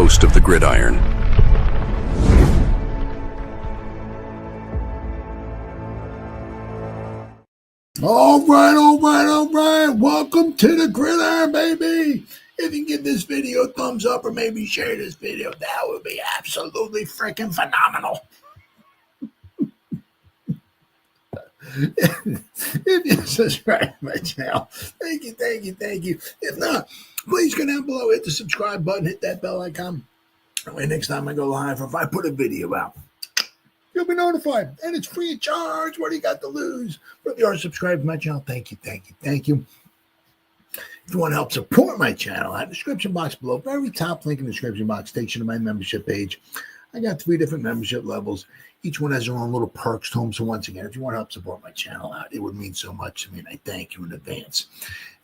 host of the Gridiron. All right. Welcome to the Gridiron, baby. If you can give this video a thumbs up or maybe share this video, that would be absolutely freaking phenomenal. If you subscribe to my channel, thank you. If not, please go down below, hit the subscribe button, hit that bell icon. That way next time I go live, or if I put a video out, you'll be notified, and it's free of charge. What do you got to lose? But if you are subscribed to my channel, thank you. If you want to help support my channel, that description box below, very top link in the description box takes you to my membership page. I got 3 different membership levels. Each one has their own little perks to them. So once again, if you want to help support my channel out, it would mean so much to me, and I thank you in advance.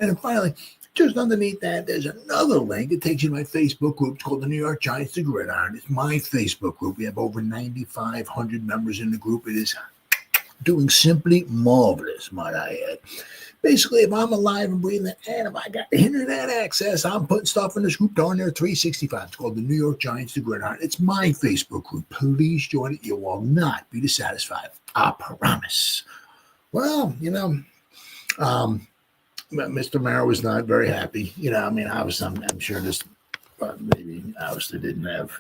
And then finally, just underneath that, there's another link. It takes you to my Facebook group. It's called the New York Giants, the Gridiron. It's my Facebook group. We have over 9,500 members in the group. It is doing simply marvelous, might I add. Basically, if I'm alive and breathing and if I got the internet access, I'm putting stuff in this group darn near 365. It's called the New York Giants, the Gridiron. It's my Facebook group. Please join it. You will not be dissatisfied. I promise. Well, Mr. Mara was not very happy. I'm sure this maybe obviously didn't have,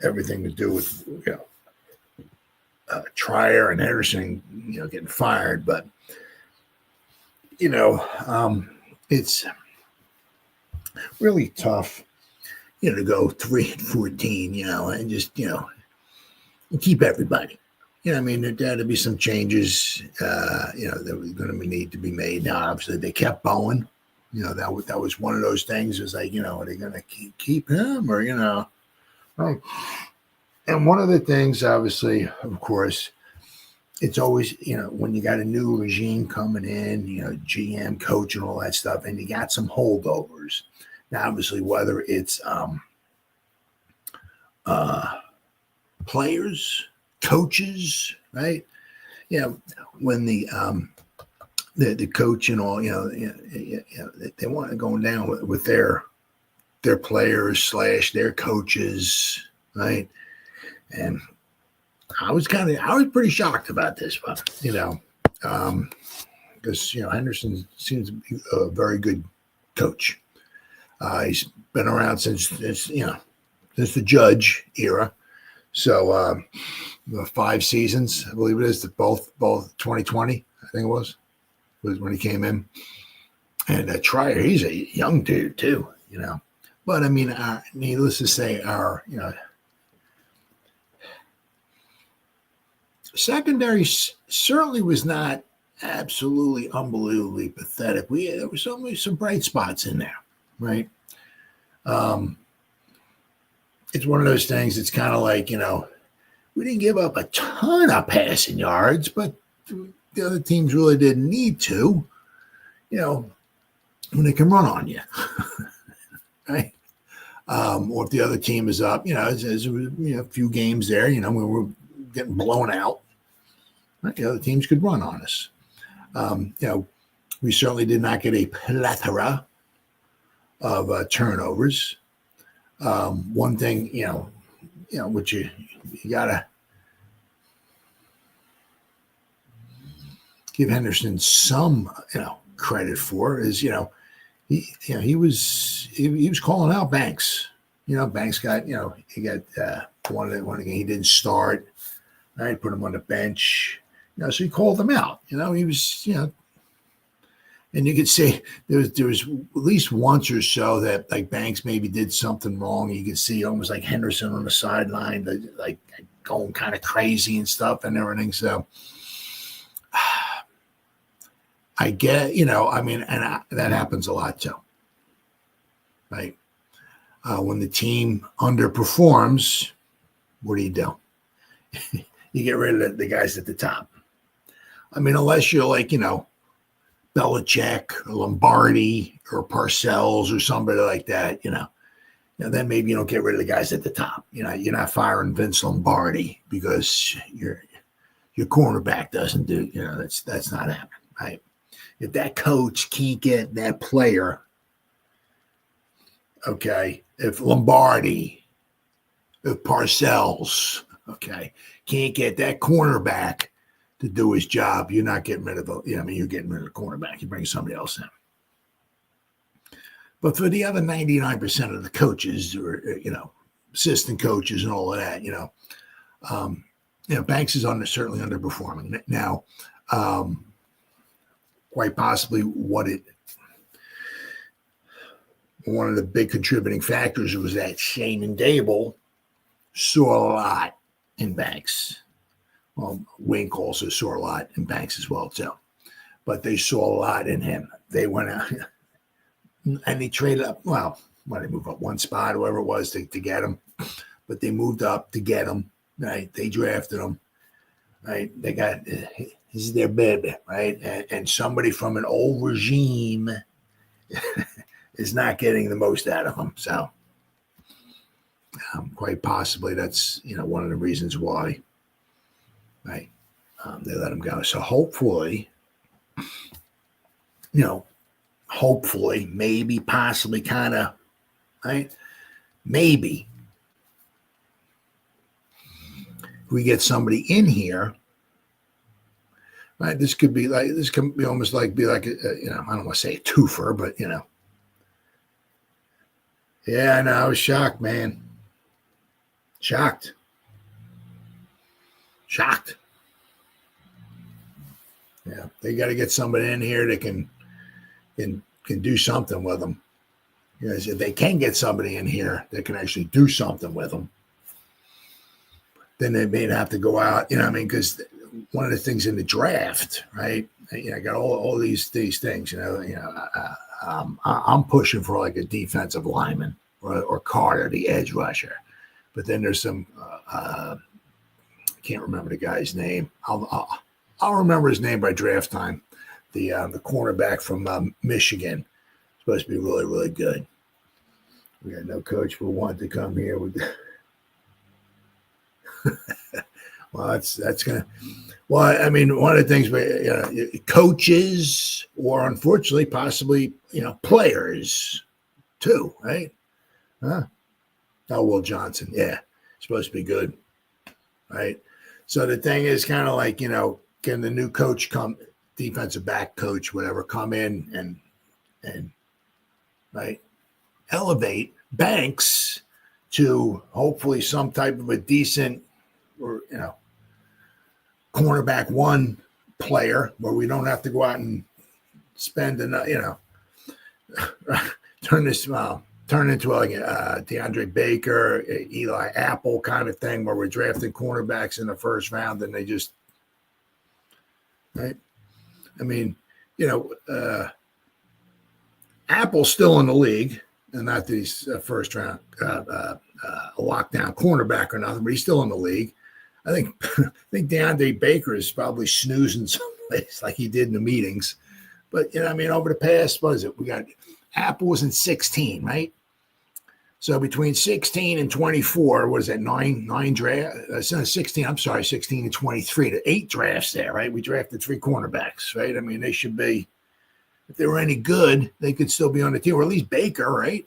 everything to do with, Treier and Henderson, getting fired. But, it's really tough, to go 3-14, and just, keep everybody. There had to be some changes, that was going to need to be made. Now, obviously, they kept Bowen. That was one of those things. It was like, are they going to keep him or, right? And one of the things, obviously, of course, it's always, when you got a new regime coming in, GM, coach, and all that stuff, and you got some holdovers. Now, obviously, whether it's players, coaches, right? When the coach and all, they want to go down with their players / their coaches, right? And I was pretty shocked about this, but because Henderson seems to be a very good coach. He's been around since the Judge era. So 5 seasons, I believe it is, both 2020, I think it was when he came in. And Treier, he's a young dude too, But needless to say, our secondary certainly was not absolutely unbelievably pathetic. There were certainly some bright spots in there, right? It's one of those things. It's kind of like, we didn't give up a ton of passing yards, but the other teams really didn't need to, when they can run on you, right? Or if the other team is up, there's a few games there, when we're getting blown out, right? The other teams could run on us. We certainly did not get a plethora of turnovers. One thing, which you gotta give Henderson some, credit for is, he was calling out Banks. Banks got, he got one again. He didn't start. Right, put him on the bench. So he called him out. He was, and you could say there was at least once or so that like Banks maybe did something wrong. You could see almost like Henderson on the sideline, like going kind of crazy and stuff and everything. So I get, that happens a lot too, right? When the team underperforms, what do? You get rid of the guys at the top. Unless you're like, Belichick or Lombardi or Parcells or somebody like that, then maybe you don't get rid of the guys at the top. You're not firing Vince Lombardi because your cornerback doesn't do, that's not happening, right? If that coach can't get that player okay, if Lombardi, if Parcells, okay, can't get that cornerback to do his job, you're not getting rid of you're getting rid of the cornerback. You bring somebody else in. But for the other 99% of the coaches, or assistant coaches and all of that, Banks is certainly underperforming now. Quite possibly one of the big contributing factors was that Shane and Daboll saw a lot in Banks. Well, Wink also saw a lot in Banks as well, too. But they saw a lot in him. They went out and they traded up. Well, they moved up one spot, whoever it was, to get him. But they moved up to get him, right? They drafted him, right? They got, this is their baby, right? And somebody from an old regime is not getting the most out of him. So quite possibly that's, one of the reasons why, right? They let him go. So hopefully, maybe, possibly, kind of, right? Maybe if we get somebody in here, right? This could be almost like I don't want to say a twofer, but yeah, I know. I was shocked, man. Shocked. Yeah, they got to get somebody in here that can do something with them. If they can get somebody in here that can actually do something with them, then they may have to go out. Because one of the things in the draft, right? I got all these things. I'm pushing for like a defensive lineman or Carter, the edge rusher. But then there's some. I can't remember the guy's name. I'll remember his name by draft time. The cornerback from Michigan, supposed to be really, really good. We got no coach who wanted to come here with. Well, that's gonna. Well, one of the things, coaches, or unfortunately, possibly, players, too, right? Huh? Oh, Will Johnson, yeah, supposed to be good, right? So the thing is, kind of like, can the new coach come, defensive back coach, whatever, come in and right, elevate Banks to hopefully some type of a decent, or cornerback one player where we don't have to go out and spend enough, turn into like DeAndre Baker, Eli Apple kind of thing, where we're drafting cornerbacks in the first round and they just, right? Apple's still in the league, and not that he's a first round a lockdown cornerback or nothing, but he's still in the league. I think DeAndre Baker is probably snoozing someplace like he did in the meetings. But, over the past, what is it? We got Apple was in 16, right? So between 16 and 24, what is that, nine drafts? 16, I'm sorry, 16 and 23, the 8 drafts there, right? We drafted 3 cornerbacks, right? They should be, if they were any good, they could still be on the team, or at least Baker, right?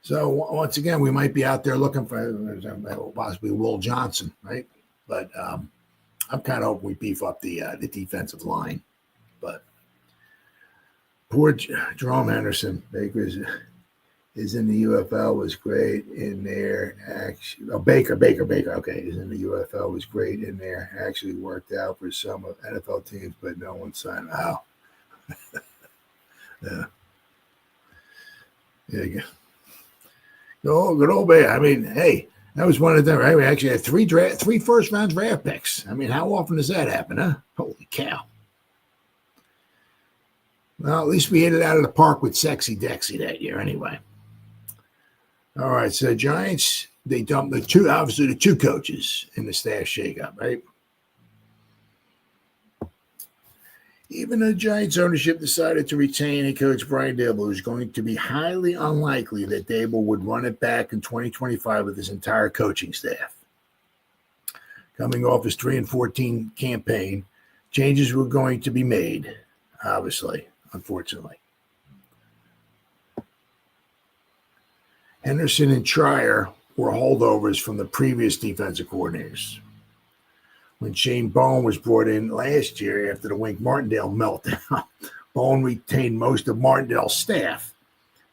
So once again, we might be out there looking for possibly Will Johnson, right? But I'm kind of hoping we beef up the defensive line. But poor Jerome Henderson, Baker is in the UFL, was great in there. Actually, Baker. Okay, is in the UFL, was great in there. Actually worked out for some of NFL teams, but no one signed out. Yeah. There you go. Good old Bay. Hey, that was one of them, right? We actually had 3 first round draft picks. How often does that happen, huh? Holy cow. Well, at least we hit it out of the park with Sexy Dexy that year anyway. All right, so Giants, they dumped the 2 coaches in the staff shakeup, right? Even the Giants ownership decided to retain a coach, Brian Daboll, who's going to be highly unlikely that Daboll would run it back in 2025 with his entire coaching staff. Coming off his 3-14 campaign, changes were going to be made, obviously, unfortunately. Henderson and Treier were holdovers from the previous defensive coordinators. When Shane Bowen was brought in last year after the Wink Martindale meltdown, Bowen retained most of Martindale's staff.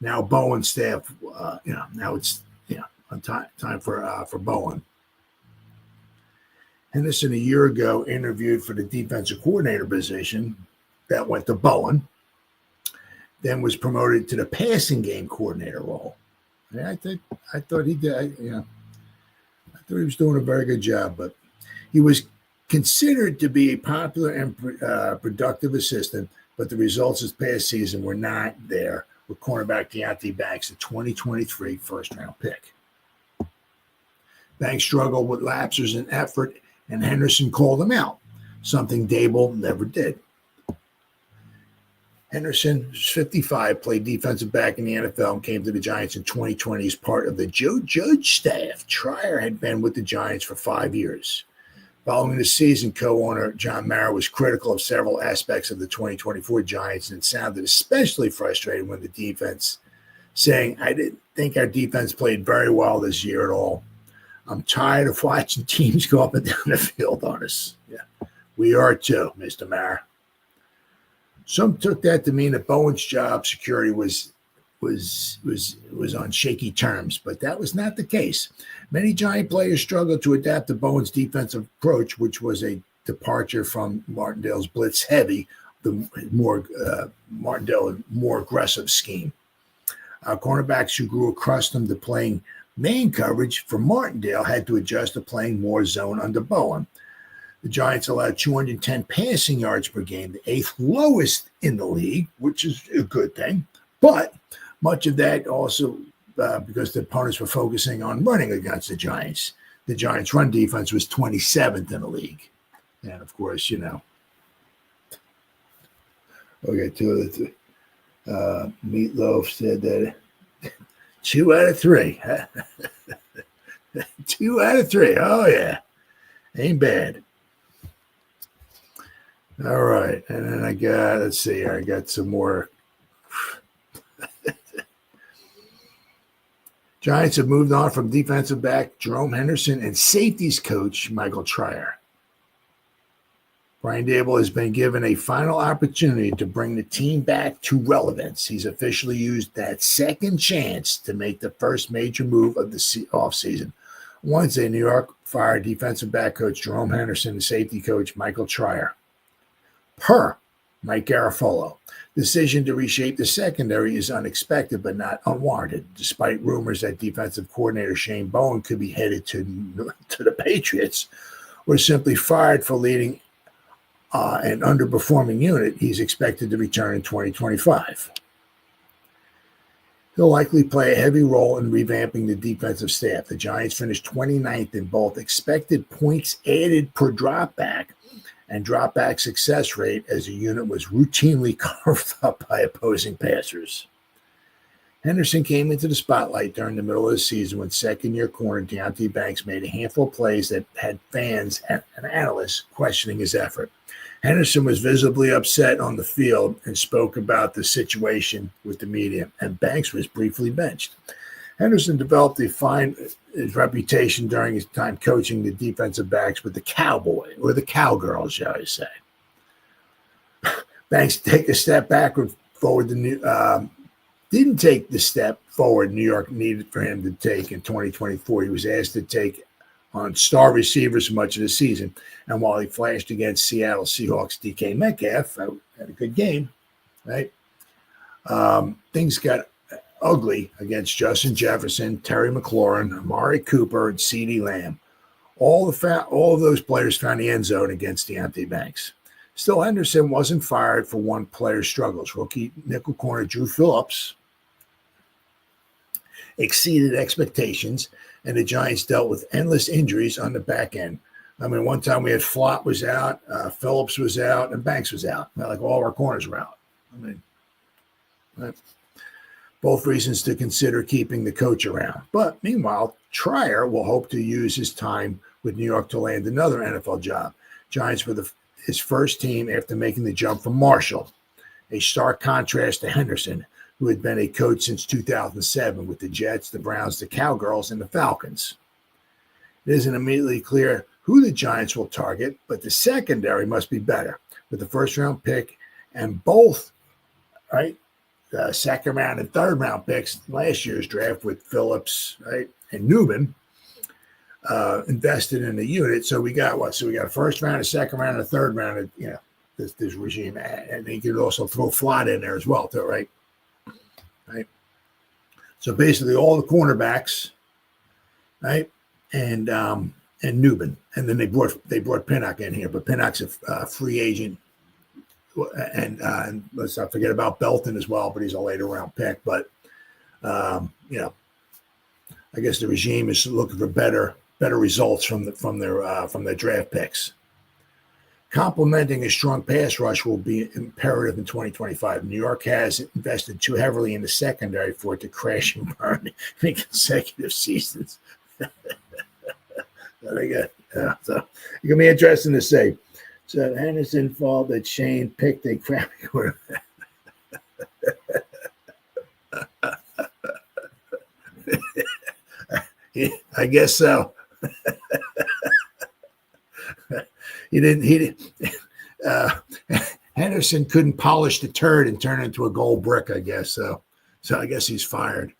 Now Bowen's staff, now it's time for Bowen. Henderson a year ago interviewed for the defensive coordinator position. That went to Bowen. Then was promoted to the passing game coordinator role. Yeah, I thought he did. I thought he was doing a very good job, but he was considered to be a popular and productive assistant, but the results this past season were not there with cornerback Deonte Banks, a 2023 first-round pick. Banks struggled with lapses in effort, and Henderson called him out, something Daboll never did. Henderson, who's 55, played defensive back in the NFL and came to the Giants in 2020 as part of the Joe Judge staff. Treier had been with the Giants for 5 years. Following the season, co-owner John Mara was critical of several aspects of the 2024 Giants and sounded especially frustrated when the defense, saying, "I didn't think our defense played very well this year at all. I'm tired of watching teams go up and down the field on us." Yeah, we are too, Mr. Mara. Some took that to mean that Bowen's job security was on shaky terms, but that was not the case. Many Giant players struggled to adapt to Bowen's defensive approach, which was a departure from Martindale's blitz heavy, the more aggressive scheme. Cornerbacks who grew accustomed to playing man coverage for Martindale had to adjust to playing more zone under Bowen. The Giants allowed 210 passing yards per game, the 8th lowest in the league, which is a good thing. But much of that also because the opponents were focusing on running against the Giants. The Giants' run defense was 27th in the league. And, of course, okay, 2 of the 3. Meatloaf said that 2 out of 3. 2 out of 3. Oh, yeah. Ain't bad. All right. And then I got some more. Giants have moved on from defensive back Jerome Henderson and safeties coach Michael Treier. Brian Daboll has been given a final opportunity to bring the team back to relevance. He's officially used that second chance to make the first major move of the offseason. Wednesday, New York fired defensive back coach Jerome Henderson and safety coach Michael Treier. Per Mike Garafolo, decision to reshape the secondary is unexpected but not unwarranted, despite rumors that defensive coordinator Shane Bowen could be headed to the Patriots or simply fired for leading an underperforming unit. He's expected to return in 2025. He'll likely play a heavy role in revamping the defensive staff. The Giants finished 29th in both expected points added per dropback and dropback success rate as the unit was routinely carved up by opposing passers. Henderson came into the spotlight during the middle of the season when second-year corner Deonte Banks made a handful of plays that had fans and analysts questioning his effort. Henderson was visibly upset on the field and spoke about the situation with the media, and Banks was briefly benched. Henderson developed his reputation during his time coaching the defensive backs with the cowboy, or the cowgirl, shall I say. Banks take a step forward. Didn't take the step forward New York needed for him to take in 2024. He was asked to take on star receivers much of the season. And while he flashed against Seattle Seahawks DK Metcalf, had a good game, right? Things got ugly against Justin Jefferson, Terry McLaurin, Amari Cooper, and CeeDee Lamb. All of those players found the end zone against Deonte Banks. Still, Henderson wasn't fired for one player's struggles. Rookie nickel corner Drew Phillips exceeded expectations, and the Giants dealt with endless injuries on the back end. I mean, one time we had Flott was out, Phillips was out, and Banks was out. Like all our corners were out. I mean, right? Both reasons to consider keeping the coach around. But meanwhile, Treier will hope to use his time with New York to land another NFL job. Giants were his first team after making the jump from Marshall, a stark contrast to Henderson, who had been a coach since 2007 with the Jets, the Browns, the Cowgirls, and the Falcons. It isn't immediately clear who the Giants will target, but the secondary must be better with the first-round pick and both, right, second round and third round picks last year's draft with Phillips, right, and Newman invested in the unit. So we got what? So we got a first round, a second round, and a third round. This regime, and you could also throw Flott in there as well, too, right? Right. So basically, all the cornerbacks, right, and Newman, and then they brought Pinnock in here, but Pinnock's a free agent. And let's not forget about Belton as well, but he's a later round pick. But I guess the regime is looking for better results from their draft picks. Complementing a strong pass rush will be imperative in 2025. New York has invested too heavily in the secondary for it to crash and burn in consecutive seasons. So it's gonna be interesting to see. So Henderson fault that Shane picked a crappy quarterback. I guess so. He didn't. Henderson couldn't polish the turd and turn it into a gold brick, I guess. So I guess he's fired.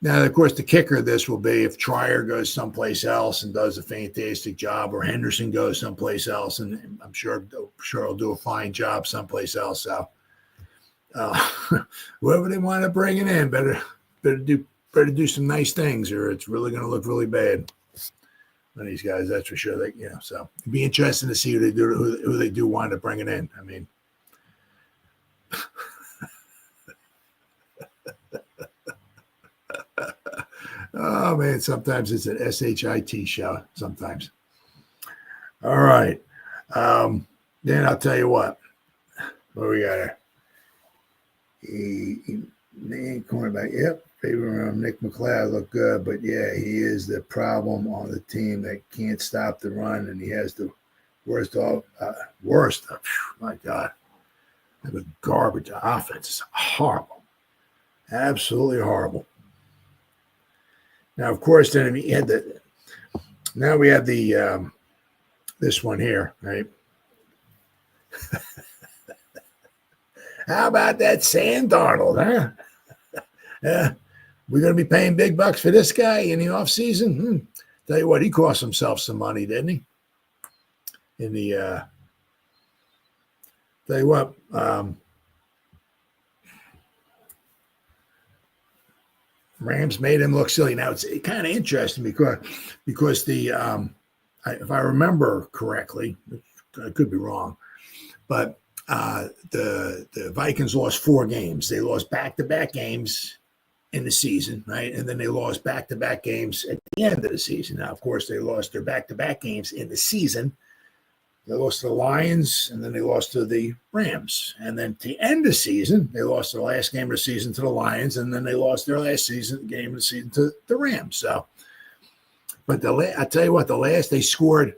Now, of course, the kicker of this will be if Treier goes someplace else and does a fantastic job, or Henderson goes someplace else, and I'm sure he'll do a fine job someplace else. So, whoever they want to bring it in, better do some nice things, or it's really going to look really bad on these guys. That's for sure. So it'd be interesting to see who they do wind up bringing in. I mean. Oh, man, sometimes it's an SHIT show, sometimes. All right. Then I'll tell you what we got here? Man, cornerback. Yep. Favorite Nick McLeod looked good, but, yeah, he is the problem on the team that can't stop the run, and he has the worst, my God. The garbage offense is horrible. Absolutely horrible. Now, of course, then we have this one here, right? How about that Sam Darnold, huh? Yeah, we're going to be paying big bucks for this guy in the offseason. Tell you what, he cost himself some money, didn't he? Tell you what, Rams made him look silly. Now, it's kind of interesting because the if I remember correctly, I could be wrong, but the Vikings lost 4 games. They lost back-to-back games in the season, right? And then they lost back-to-back games at the end of the season. Now, of course, they lost their back-to-back games in the season. They lost to the Lions, and then they lost to the Rams. And then to end the season, they lost the last game of the season to the Lions, and then they lost their last game of the season to the Rams. So, but I tell you what, the last they scored,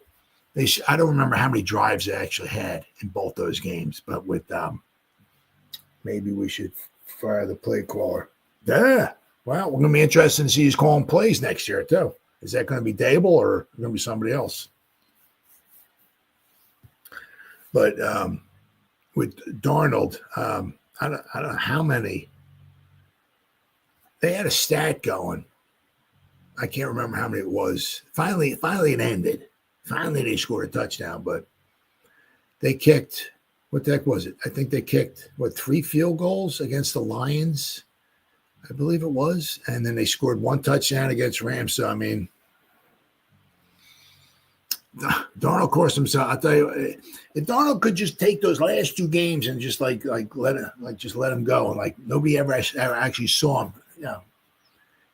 I don't remember how many drives they actually had in both those games, but with maybe we should fire the play caller. Yeah. Well, we're going to be interested to see who's calling plays next year, too. Is that going to be Daboll or going to be somebody else? But with Darnold, I don't know how many. They had a stat going. I can't remember how many it was. Finally it ended. Finally, they scored a touchdown, but they kicked, what the heck was it? I think they kicked, 3 field goals against the Lions, I believe it was. And then they scored 1 touchdown against Rams. So, I mean, Darnold cost himself. I'll tell you, if Darnold could just take those last 2 games and just let him go, and nobody ever actually saw him. You know,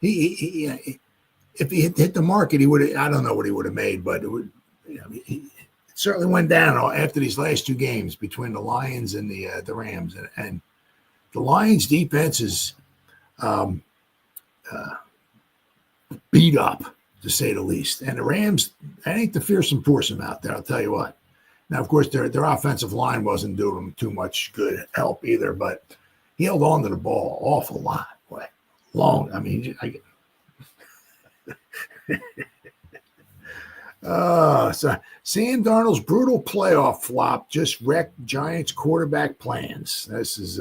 he if he hit the market, he would have. I don't know what he would have made, but it would. It certainly went down after these last 2 games between the Lions and the Rams, and the Lions' defense is beat up, to say the least. And the Rams, that ain't the fearsome foursome out there, I'll tell you what. Now, of course, their offensive line wasn't doing them too much good help either, but he held on to the ball an awful lot. Boy, long. I mean, so Sam Darnold's brutal playoff flop just wrecked Giants quarterback plans. This is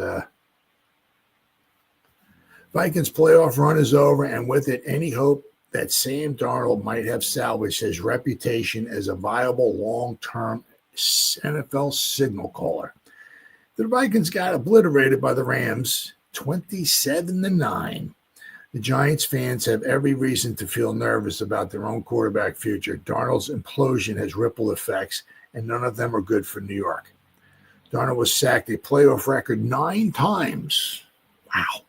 Vikings playoff run is over, and with it, any hope that Sam Darnold might have salvaged his reputation as a viable long-term NFL signal caller. The Vikings got obliterated by the Rams, 27-9. The Giants fans have every reason to feel nervous about their own quarterback future. Darnold's implosion has ripple effects, and none of them are good for New York. Darnold was sacked a playoff record 9 times. Wow.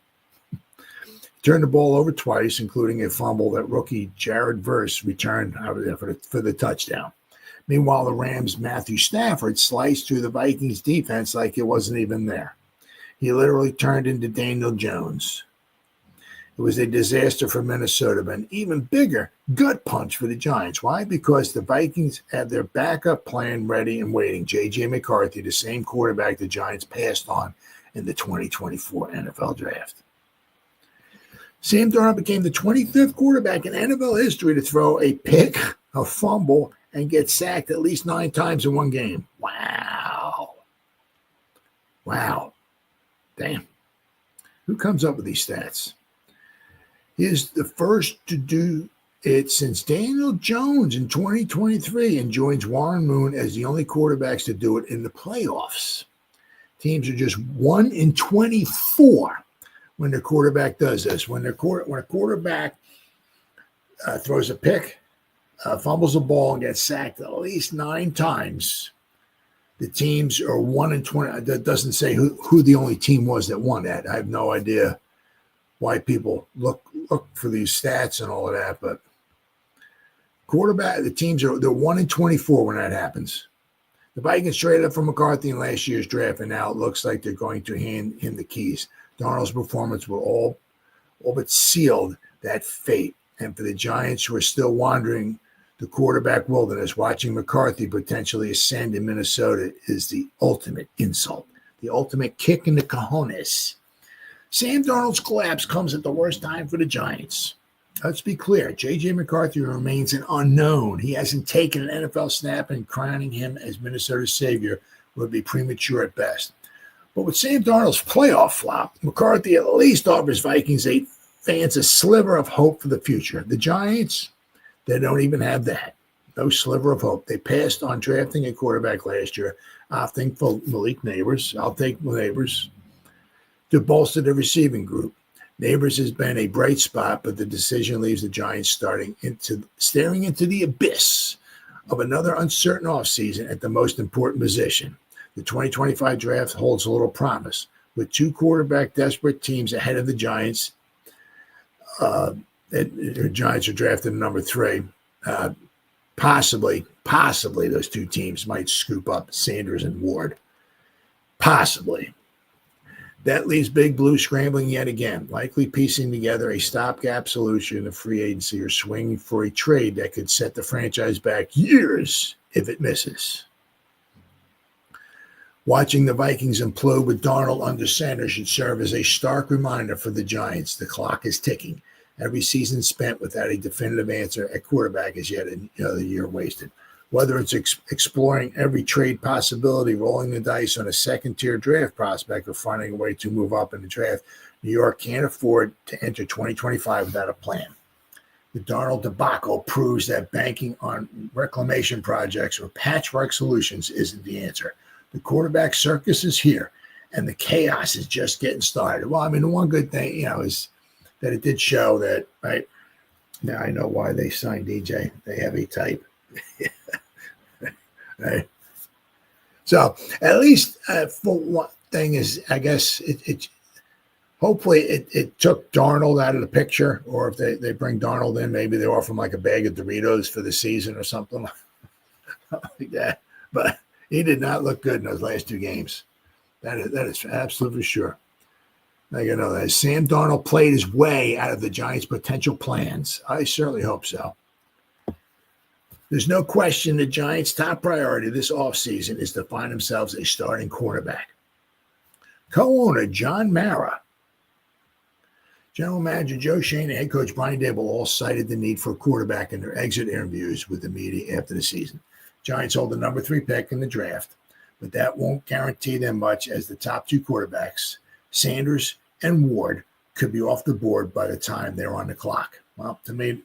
Turned the ball over twice, including a fumble that rookie Jared Verse returned for the touchdown. Meanwhile, the Rams' Matthew Stafford sliced through the Vikings' defense like it wasn't even there. He literally turned into Daniel Jones. It was a disaster for Minnesota, but an even bigger gut punch for the Giants. Why? Because the Vikings had their backup plan ready and waiting. J.J. McCarthy, the same quarterback the Giants passed on in the 2024 NFL Draft. Sam Darnold became the 25th quarterback in NFL history to throw a pick, a fumble, and get sacked at least 9 times in one game. Wow. Damn. Who comes up with these stats? He is the first to do it since Daniel Jones in 2023 and joins Warren Moon as the only quarterbacks to do it in the playoffs. Teams are just 1 in 24 when their quarterback does this. When a quarterback throws a pick, fumbles a ball, and gets sacked at least 9 times, the teams are 1 in 20. That doesn't say who the only team was that won that. I have no idea why people look for these stats and all of that, but the teams they're 1 in 24 when that happens. The Vikings traded up for McCarthy in last year's draft, and now it looks like they're going to hand him the keys. Darnold's performance will all but sealed that fate. And for the Giants who are still wandering the quarterback wilderness, watching McCarthy potentially ascend in Minnesota is the ultimate insult, the ultimate kick in the cojones. Sam Darnold's collapse comes at the worst time for the Giants. Let's be clear. J.J. McCarthy remains an unknown. He hasn't taken an NFL snap, and crowning him as Minnesota's savior would be premature at best. But with Sam Darnold's playoff flop, McCarthy at least offers Vikings fans a sliver of hope for the future. The Giants, they don't even have that. No sliver of hope. They passed on drafting a quarterback last year, opting for Malik Neighbors. I'll take Neighbors to bolster the receiving group. Neighbors has been a bright spot, but the decision leaves the Giants staring into the abyss of another uncertain offseason at the most important position. The 2025 draft holds a little promise. With 2 quarterback-desperate teams ahead of the Giants, the Giants are drafted at number 3. Possibly those 2 teams might scoop up Sanders and Ward. Possibly. That leaves Big Blue scrambling yet again, likely piecing together a stopgap solution of free agency or swinging for a trade that could set the franchise back years if it misses. Watching the Vikings implode with Darnold under center should serve as a stark reminder for the Giants. The clock is ticking. Every season spent without a definitive answer at quarterback is yet another year wasted. Whether it's exploring every trade possibility, rolling the dice on a second-tier draft prospect, or finding a way to move up in the draft, New York can't afford to enter 2025 without a plan. The Darnold debacle proves that banking on reclamation projects or patchwork solutions isn't the answer. The quarterback circus is here, and the chaos is just getting started. Well, I mean, the one good thing, is that it did show that, right? Now I know why they signed DJ. They have a type. Right. So at least for one thing is, I guess hopefully it took Darnold out of the picture, or if they bring Darnold in, maybe they offer him like a bag of Doritos for the season or something like that. But he did not look good in those last 2 games. That is absolutely sure. I know that Sam Darnold played his way out of the Giants' potential plans. I certainly hope so. There's no question the Giants' top priority this offseason is to find themselves a starting quarterback. Co-owner John Mara, General Manager Joe Schoen, and head coach Brian Daboll all cited the need for a quarterback in their exit interviews with the media after the season. Giants hold the number 3 pick in the draft, but that won't guarantee them much as the top 2 quarterbacks, Sanders and Ward, could be off the board by the time they're on the clock. Well, to me,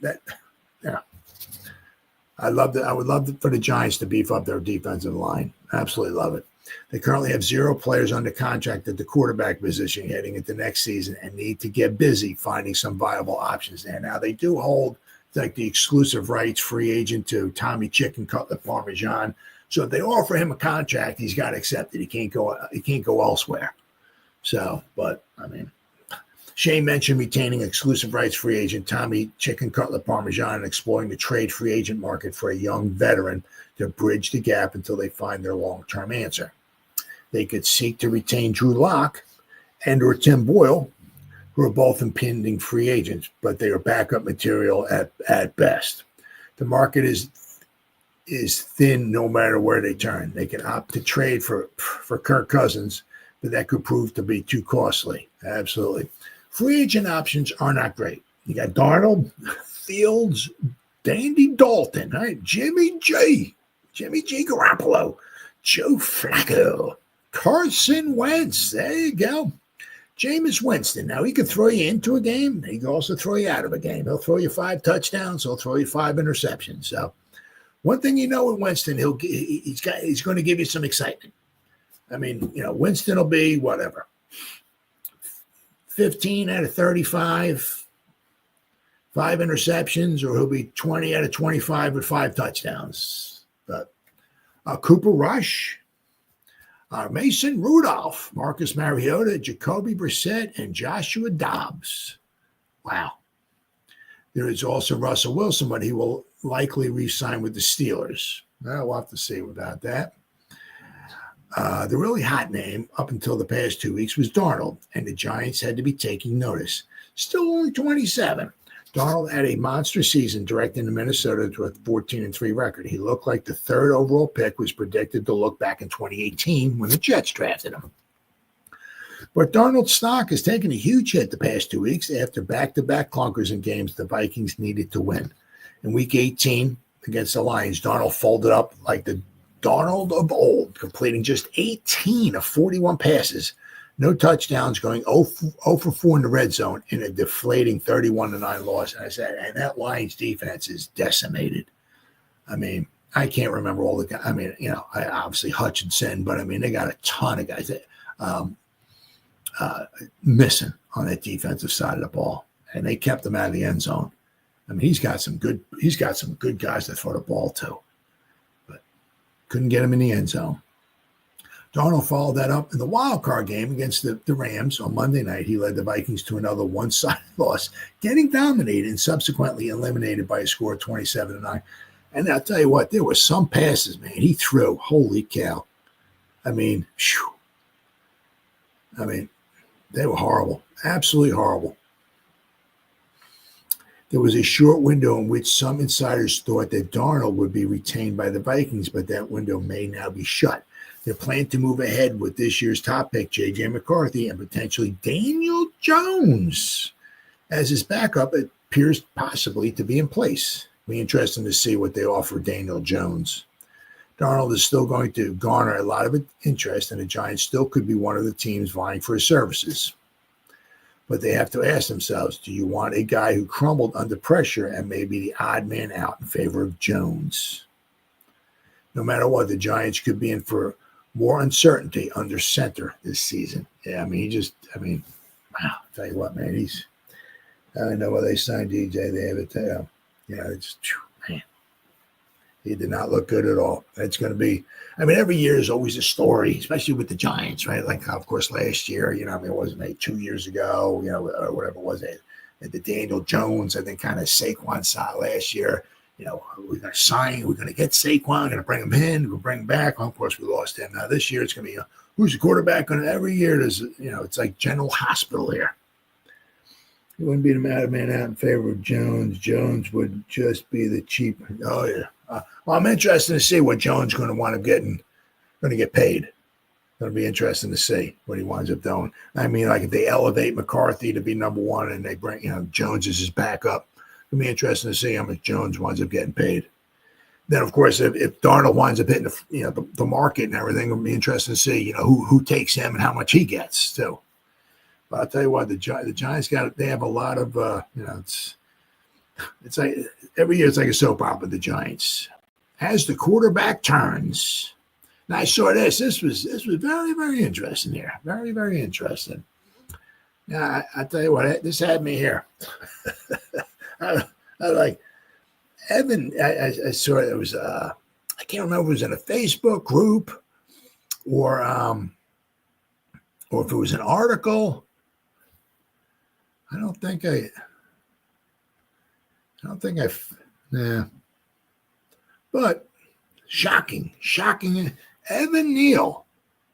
I would love for the Giants to beef up their defensive line. Absolutely love it. They currently have 0 players under contract at the quarterback position heading into next season and need to get busy finding some viable options there. Now, they do hold like the exclusive rights free agent to Tommy Chicken Cutlet Parmesan. So if they offer him a contract, he's got to accept it. He can't go elsewhere. So, but I mean, Shea mentioned retaining exclusive rights free agent Tommy Chicken Cutlet Parmesan and exploring the trade free agent market for a young veteran to bridge the gap until they find their long-term answer. They could seek to retain Drew Lock and or Tim Boyle, who are both impending free agents, but they are backup material at best. The market is thin no matter where they turn. They can opt to trade for Kirk Cousins, but that could prove to be too costly. Absolutely. Free agent options are not great. You got Darnold, Fields, Dandy Dalton, right? Jimmy G. Garoppolo, Joe Flacco, Carson Wentz. There you go. Jameis Winston. Now, he could throw you into a game. He can also throw you out of a game. He'll throw you 5 touchdowns. He'll throw you 5 interceptions. So, one thing you know with Winston, he's going to give you some excitement. I mean, Winston will be whatever, 15 out of 35, 5 interceptions, or he'll be 20 out of 25 with 5 touchdowns. But Cooper Rush, Mason Rudolph, Marcus Mariota, Jacoby Brissett, and Joshua Dobbs. Wow. There is also Russell Wilson, but he will likely re-sign with the Steelers. We'll have to see about that. The really hot name up until the past 2 weeks was Darnold, and the Giants had to be taking notice. Still only 27. Darnold had a monster season directing the Minnesota to a 14-3 record. He looked like the 3rd overall pick was predicted to look back in 2018 when the Jets drafted him. But Darnold's stock has taken a huge hit the past 2 weeks after back-to-back clunkers in games the Vikings needed to win. In Week 18 against the Lions, Darnold folded up like the Darnold of old, completing just 18 of 41 passes, no touchdowns, going 0 for 4 in the red zone in a deflating 31-9 loss. And I said, and that Lions defense is decimated. I mean, I can't remember all the guys. I mean, obviously Hutchinson, but I mean, they got a ton of guys that missing on that defensive side of the ball, and they kept them out of the end zone. I mean, he's got some good guys that throw the ball to, but couldn't get him in the end zone. Darnold followed that up in the wild card game against the Rams on Monday night. He led the Vikings to another one-sided loss, getting dominated and subsequently eliminated by a score of 27-9. And I'll tell you what, there were some passes, man, he threw. Holy cow. I mean, they were horrible, absolutely horrible. There was a short window in which some insiders thought that Darnold would be retained by the Vikings, but that window may now be shut. They're planning to move ahead with this year's top pick, J.J. McCarthy, and potentially Daniel Jones as his backup. It appears possibly to be in place. It'll be interesting to see what they offer Daniel Jones. Darnold is still going to garner a lot of interest, and the Giants still could be one of the teams vying for his services. But they have to ask themselves, do you want a guy who crumbled under pressure and may be the odd man out in favor of Jones? No matter what, the Giants could be in for more uncertainty under center this season. Yeah, wow, I'll tell you what, man, I know why they signed DJ. They have it, man, he did not look good at all. It's going to be, every year is always a story, especially with the Giants, right? Like, of course, last year, it wasn't like 2 years ago, or whatever it was, the Daniel Jones, I think, kind of Saquon saw last year. We're going to sign, we're going to get Saquon, we're going to bring him in, we'll bring him back. Well, of course, we lost him. Now, this year, it's going to be, who's the quarterback? And every year, there's, it's like General Hospital here. He wouldn't be the man out in favor of Jones. Jones would just be the cheap. Oh, yeah. Well, I'm interested to see what Jones going to wind up going to get paid. Going to be interesting to see what he winds up doing. I mean, like if they elevate McCarthy to be number one and they bring, Jones as his backup, it'll be interesting to see how much Jones winds up getting paid. Then, of course, if Darnold winds up hitting the market and everything, it'll be interesting to see, who takes him and how much he gets too. But I'll tell you what, the Giants they have a lot of, it's like every year it's like a soap opera. The Giants, as the quarterback turns. Now I saw this. This was very, very interesting here. Very, very interesting. Now I tell you what, this had me here. I like Evan. I saw it was I can't remember if it was in a Facebook group or if it was an article. I don't think yeah. But shocking. Evan Neal,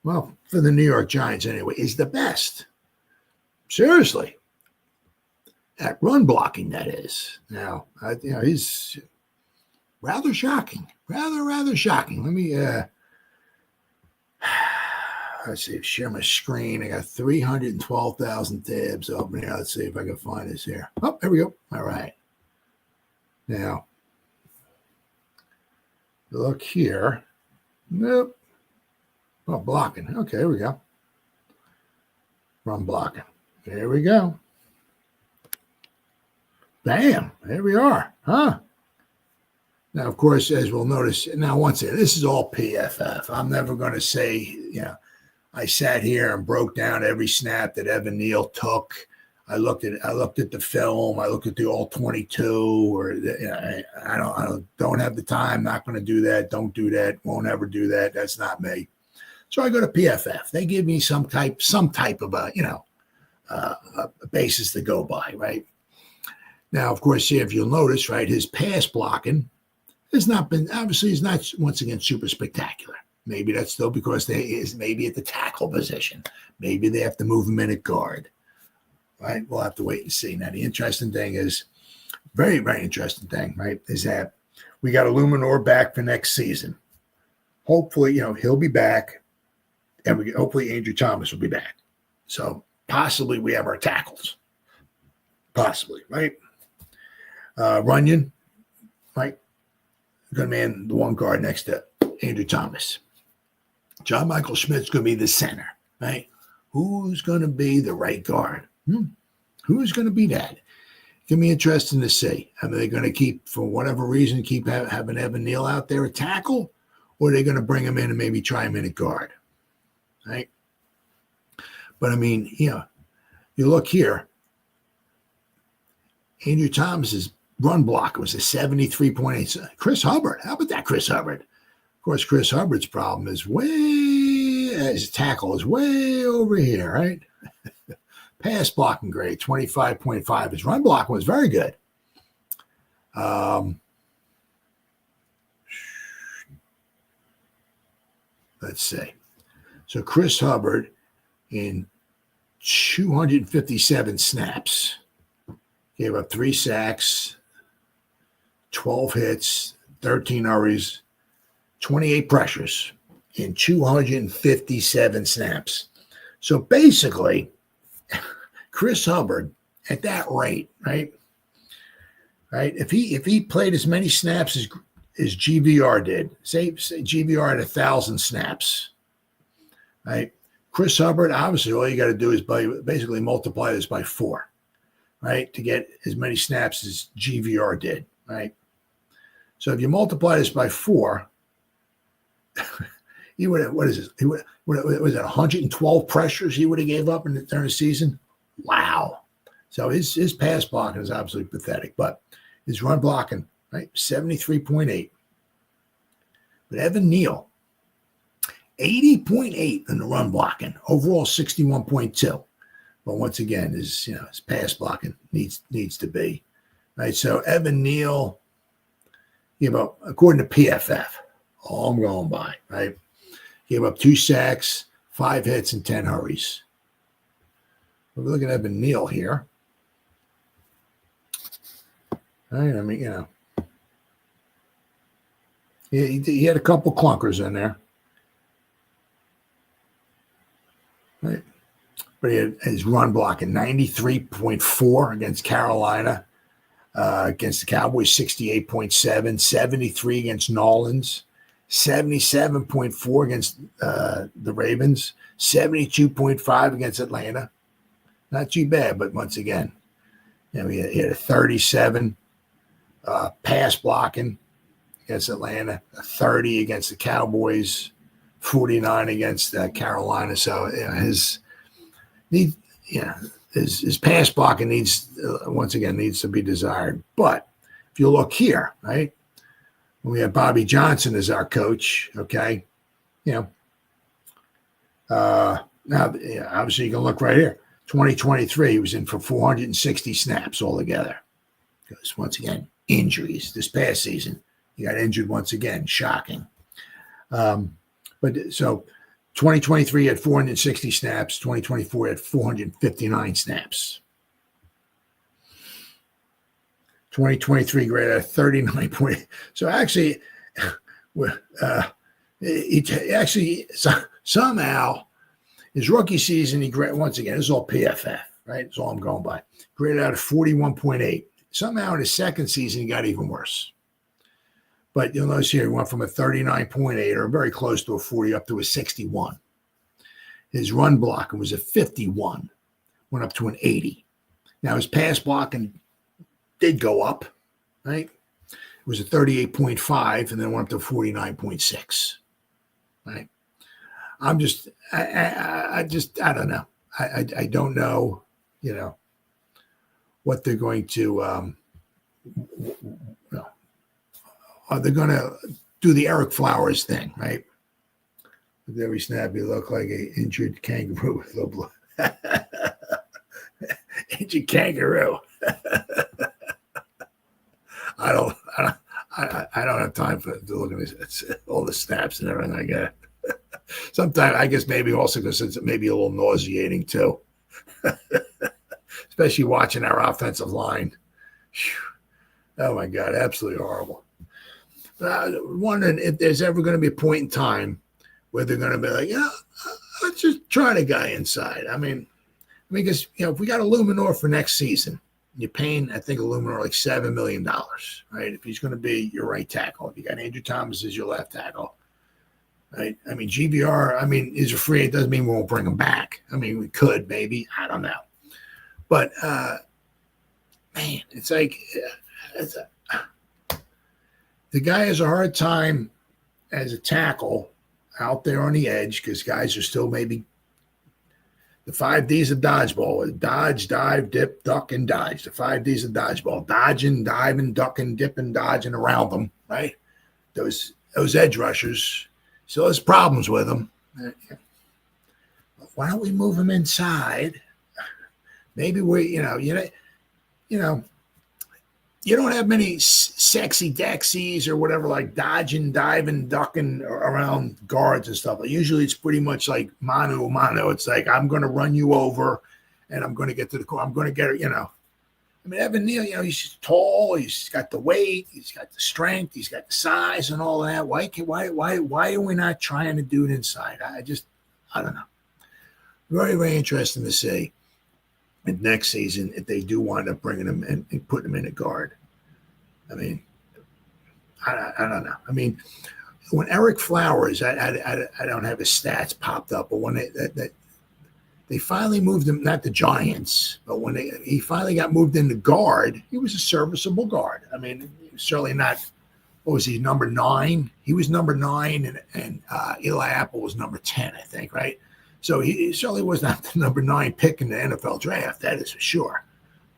well, for the New York Giants anyway, is the best. Seriously. At run blocking, that is. Now, he's rather shocking. Rather shocking. Let me, let's see, share my screen. I got 312,000 tabs open here. Let's see if I can find this here. Oh, there we go. All right. Now, look here. Nope. Oh, blocking. Okay, here we go. Run blocking. There we go. Bam. There we are. Huh? Now, of course, as we'll notice, now once again, this is all PFF. I'm never going to say, I sat here and broke down every snap that Evan Neal took. I looked at the film. I looked at the all 22. Or I don't have the time. Not going to do that. Don't do that. Won't ever do that. That's not me. So I go to PFF. They give me some type of a basis to go by, right? Now, of course, if you'll notice, right, his pass blocking has not been, obviously, he's not once again super spectacular. Maybe that's still because maybe at the tackle position. Maybe they have to move him in at guard. Right? We'll have to wait and see. Now, the interesting thing is, very, very interesting thing, right, is that we got Illuminor back for next season. Hopefully, he'll be back, and hopefully Andrew Thomas will be back. So possibly we have our tackles. Possibly, right? Runyon, right? Going to man the one guard next to Andrew Thomas. John Michael Schmidt's going to be the center, right? Who's going to be the right guard? Who's going to be that? It's going to be interesting to see. Are they going to keep, for whatever reason, having Evan Neal out there at tackle? Or are they going to bring him in and maybe try him in at guard? Right? But, I mean, you look here. Andrew Thomas's run block was a 73.8. Chris Hubbard. How about that, Chris Hubbard? Of course, Chris Hubbard's problem is his tackle is way over here, right? Pass blocking grade, 25.5. His run blocking was very good. Let's see. So Chris Hubbard in 257 snaps gave up 3 sacks, 12 hits, 13 hurries, 28 pressures in 257 snaps. So basically, Chris Hubbard at that rate, right? If he played as many snaps as GVR did, say GVR had 1,000 snaps, right? Chris Hubbard, obviously, all you got to do is basically multiply this by 4, right, to get as many snaps as GVR did, right? So if you multiply this by 4, he would have, was it 112 pressures he would have gave up during the season? Wow. So his pass blocking is absolutely pathetic, but his run blocking, right, 73.8. But Evan Neal, 80.8 in the run blocking, overall 61.2. But once again, his pass blocking needs to be, right? So Evan Neal, according to PFF, all I'm going by, right? Gave up 2 sacks, 5 hits, and 10 hurries. We're looking at Evan Neal here. Right? I mean, He had a couple clunkers in there. Right. But he had his run blocking 93.4 against Carolina. Against the Cowboys, 68.7, 73 against Nolans, 77.4 against the Ravens, 72.5 against Atlanta. Not too bad, but once again, he had a 37 pass blocking against Atlanta, a 30 against the Cowboys, 49 against Carolina. So his pass blocking needs to be desired. But if you look here, right, we have Bobby Johnson as our coach. Okay, now obviously you can look right here. 2023, he was in for 460 snaps altogether. Because once again, injuries this past season. He got injured once again. Shocking. But so 2023 had 460 snaps. 2024 had 459 snaps. 2023 grade at 39 point. So actually, somehow his rookie season, he graded, once again, this is all PFF, right? That's all I'm going by. Graded out of 41.8. Somehow in his second season, he got even worse. But you'll notice here, he went from a 39.8 or very close to a 40 up to a 61. His run blocking was a 51, went up to an 80. Now his pass blocking did go up, right? It was a 38.5 and then went up to 49.6, right? I don't know. I don't know, what they're going to, are they going to do the Eric Flowers thing, right? With every snap, you look like an injured kangaroo with no blood. Injured kangaroo. I don't have time to look at this, all the snaps and everything like that. Sometimes I guess maybe also because it's maybe a little nauseating too, especially watching our offensive line. Oh my God, absolutely horrible. I'm wondering if there's ever going to be a point in time where they're going to be like, let's just try the guy inside. I mean, because if we got Illuminor for next season, you're paying, I think, Illuminor like $7 million, right? If he's going to be your right tackle, if you got Andrew Thomas as your left tackle, right? I mean, GVR, is a free. It doesn't mean we won't bring him back. I mean, we could maybe, I don't know, but man, it's like the guy has a hard time as a tackle out there on the edge because guys are still maybe the 5 Ds of dodgeball: dodge, dive, dip, duck, and dodge. The 5 Ds of dodgeball: dodging, diving, ducking, dipping, dodging around them. Right? Those edge rushers. So there's problems with them. Why don't we move them inside? Maybe you don't have many sexy Dexies or whatever, like dodging, diving, ducking around guards and stuff. Usually it's pretty much like mano a mano. It's like, I'm going to run you over and I'm going to get to the core. I'm going to get it, Evan Neal, he's tall. He's got the weight. He's got the strength. He's got the size and all that. Why are we not trying to do it inside? I don't know. Very, very interesting to see. And next season, if they do wind up bringing him and putting him in a guard, I don't know. When Eric Flowers, I don't have his stats popped up, but when they finally moved him, not the Giants, but when he finally got moved into guard, he was a serviceable guard. Certainly not. What was he, number 9? He was number 9, and Eli Apple was number 10, I think, right? So he certainly was not the number 9 pick in the NFL draft. That is for sure.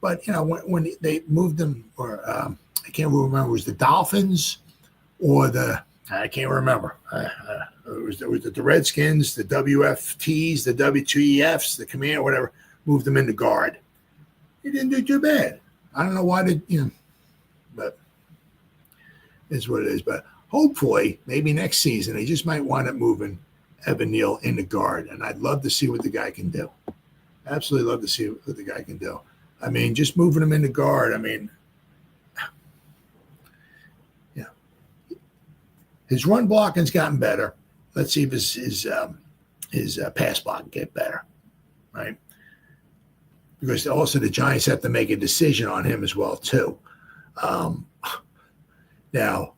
But when they moved him, or I can't remember, it was the Dolphins or I can't remember. It was the Redskins, the WFTs, the W2EFs, the Command, whatever. Moved him into guard. He didn't do too bad. I don't know why but it's what it is. But hopefully, maybe next season, they just might wind up moving Evan Neal in the guard, and I'd love to see what the guy can do. Absolutely love to see what the guy can do. Just moving him in the guard. His run blocking's gotten better. Let's see if his pass blocking get better, right? Because also the Giants have to make a decision on him as well too. Now,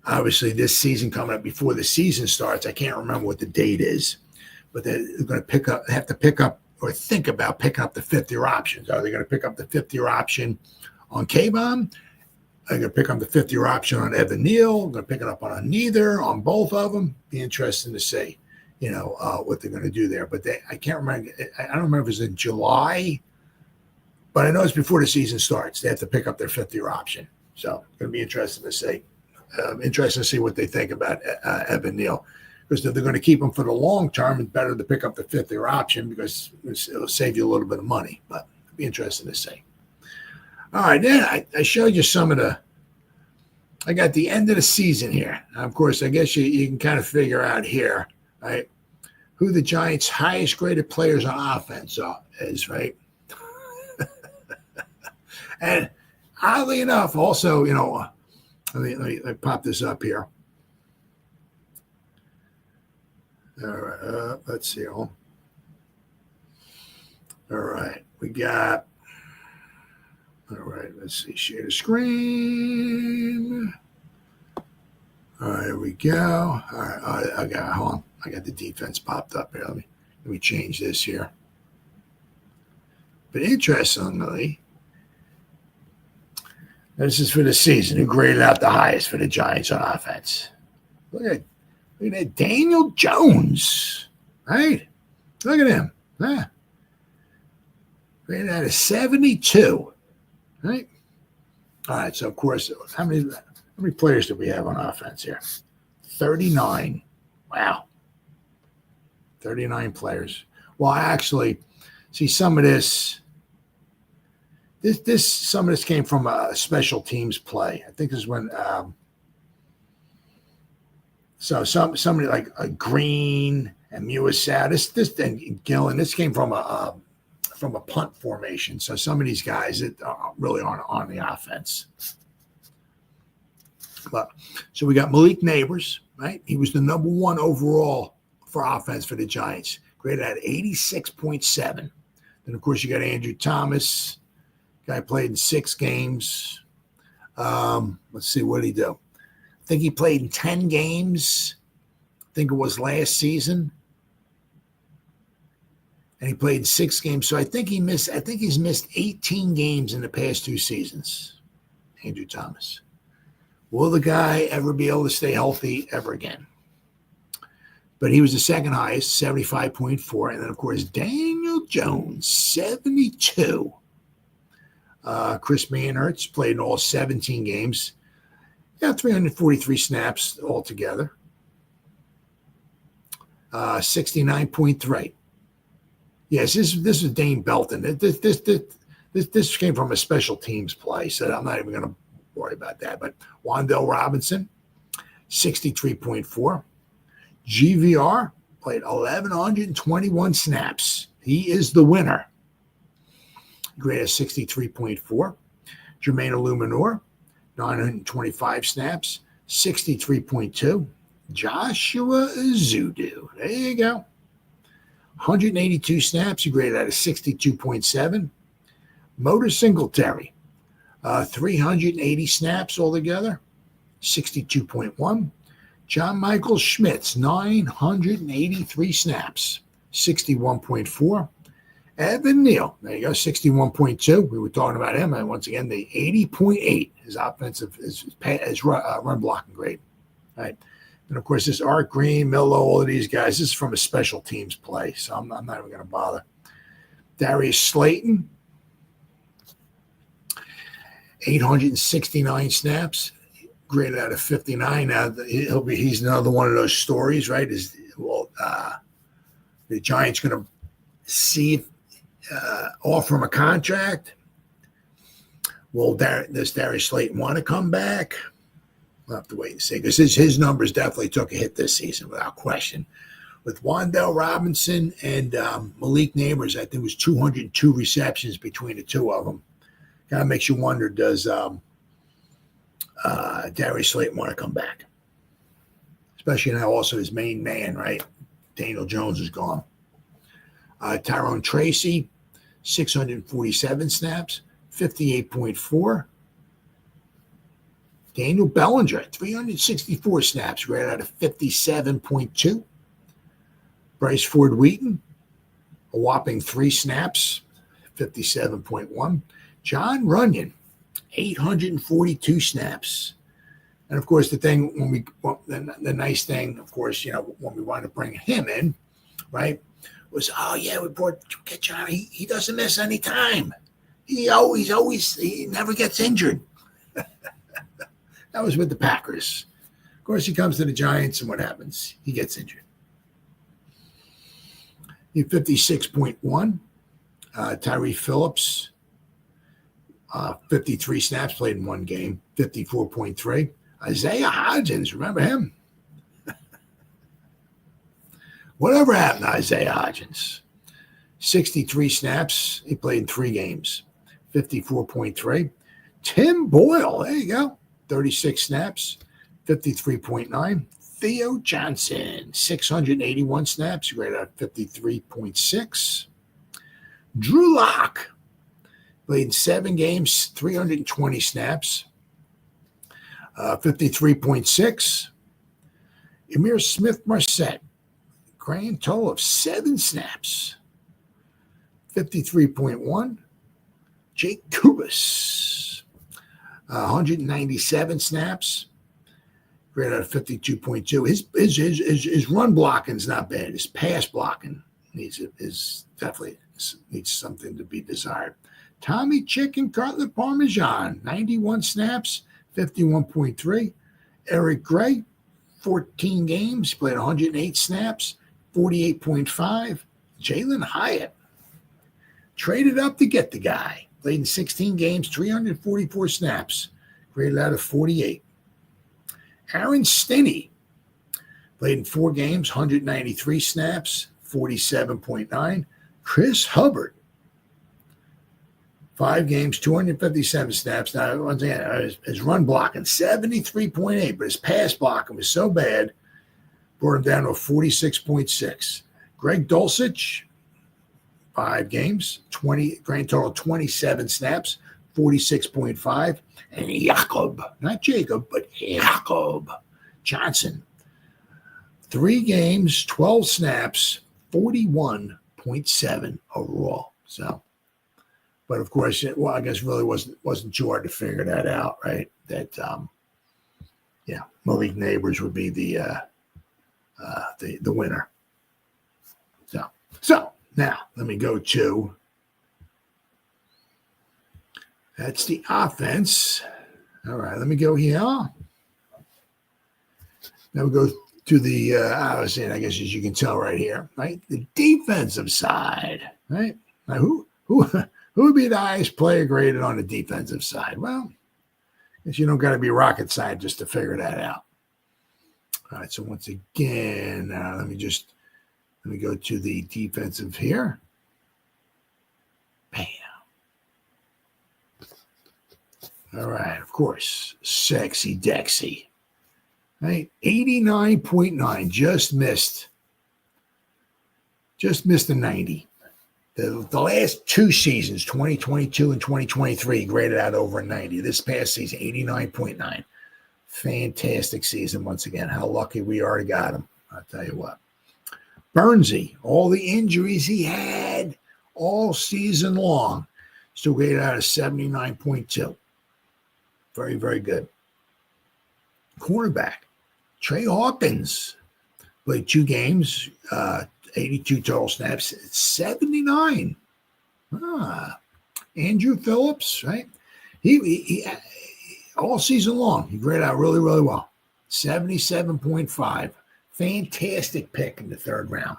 obviously, this season coming up before the season starts, I can't remember what the date is, but they're going to have to pick up or think about picking up the fifth-year options. Are they going to pick up the fifth-year option on K-Bomb? Are they going to pick up the fifth-year option on Evan Neal? They're going to pick it up on neither, on both of them. Be interesting to see, what they're going to do there. But I can't remember. I don't remember if it's in July, but I know it's before the season starts. They have to pick up their fifth-year option. So it's going to be interesting to see. Interesting to see what they think about Evan Neal. Because if they're going to keep him for the long term, it's better to pick up the fifth-year option because it'll save you a little bit of money. But it'll be interesting to see. All right, then I showed you I got the end of the season here. Now, of course, I guess you can kind of figure out here, right, who the Giants' highest graded players on offense is, right? And oddly enough, also, let me pop this up here. All right, let's see. All right, we got. All right, let's see. Share the screen. All right, here we go. All right, hold on. I got the defense popped up here. Let me change this here. But interestingly, this is for the season. Who graded out the highest for the Giants on offense? Look at that, Daniel Jones, right? Look at him. Huh? Graded out of 72. Right. All right. So, of course, how many players do we have on offense here? 39. Wow. 39 players. Well, actually, see, some of this came from a special teams play. I think this is when so somebody like Green and Muasat, this and Gillen, this came from a punt formation. So some of these guys that really aren't on the offense. But so we got Malik Neighbors, right? He was the number one overall for offense for the Giants, graded at 86.7. Then, of course, you got Andrew Thomas. Guy played in 6 games. Let's see, what did he do? I think he played in 10 games. I think it was last season. And he played 6 games. So I think he's missed 18 games in the past 2 seasons, Andrew Thomas. Will the guy ever be able to stay healthy ever again? But he was the second highest, 75.4. And then, of course, Daniel Jones, 72. Chris Manhertz played in all 17 games. 343 snaps altogether. 69.3. Yes, this is Dane Belton. This came from a special teams play, so I'm not even going to worry about that. But Wan'Dale Robinson, 63.4. GVR played 1,121 snaps. He is the winner. Graded 63.4. Jermaine Illuminor, 925 snaps, 63.2. Joshua Azudu. There you go. 182 snaps. He graded out of 62.7. Motor Singletary, 380 snaps altogether, 62.1. John Michael Schmitz, 983 snaps, 61.4. Evan Neal, there you go, 61.2. We were talking about him. And once again, the 80.8, his offensive, his run blocking grade. All right. And, of course, this Art Green, Milo, all of these guys, this is from a special teams play, so I'm not even going to bother. Darius Slayton, 869 snaps, graded out of 59. Now, he's another one of those stories, right? The Giants going to see offer him a contract. Will does Darius Slayton want to come back? We'll have to wait and see, because his numbers definitely took a hit this season without question. With Wan'Dale Robinson and Malik Neighbors, I think it was 202 receptions between the two of them. Kind of makes you wonder, does Darius Slayton want to come back? especially now also his main man, right? Daniel Jones is gone. Tyrone Tracy, 647 snaps, 58.4. Daniel Bellinger, 364 snaps, right out of 57.2. Bryce Ford Wheaton, a whopping 3 snaps, 57.1. John Runyon, 842 snaps. And of course, the nice thing, of course, when we wanted to bring him in, right, was, we get John. He doesn't miss any time. He never gets injured. That was with the Packers. Of course, he comes to the Giants, and what happens? He gets injured. He 56.1. Tyree Phillips, 53 snaps, played in one game, 54.3. Isaiah Hodgins, remember him? Whatever happened to Isaiah Hodgins? 63 snaps. He played in 3 games, 54.3. Tim Boyle, there you go, 36 snaps, 53.9. Theo Johnson, 681 snaps, rated at 53.6. Drew Lock played in 7 games, 320 snaps, 53.6. Emir Smith-Marset, grand total of 7 snaps, 53.1. Jake Kubas, 197 snaps, rated at 52.2. His run blocking is not bad. His pass blocking definitely needs something to be desired. Tommy Chicken Cutlet Parmesan, 91 snaps, 51.3. Eric Gray, 14 games, played 108 snaps, 48.5. Jalen Hyatt, traded up to get the guy, played in 16 games, 344 snaps, graded out of 48. Aaron Stinney played in 4 games, 193 snaps, 47.9. Chris Hubbard, 5 games, 257 snaps. Now, once again, his run blocking, 73.8, but his pass blocking was so bad, brought him down to a 46.6. Greg Dulcich, 5 games, grand total 27 snaps, 46.5. And Jakob, not Jacob, but Jakob Johnson, 3 games, 12 snaps, 41.7 overall. So, but of course, I guess really wasn't too hard to figure that out, right? That Malik Neighbors would be the winner. So now let me go to. That's the offense. All right, let me go here. Now we go to the, I guess as you can tell right here, right? The defensive side, right? Now who would be the highest player graded on the defensive side? Well, I guess you don't got to be a rocket scientist to figure that out. All right, so once again, let me go to the defensive here. Bam. All right, of course, Sexy Dexy, right? 89.9, just missed the 90. The last 2 seasons, 2022 and 2023, graded out over 90. This past season, 89.9. Fantastic season once again. How lucky we are to got him. I'll tell you what. Bernsey, all the injuries he had all season long, still graded out of 79.2. Very, very good. Cornerback, Trey Hawkins, played 2 games, 82 total snaps, 79. Andrew Phillips, right? He all season long, he graded out really, really well. 77.5. Fantastic pick in the 3rd round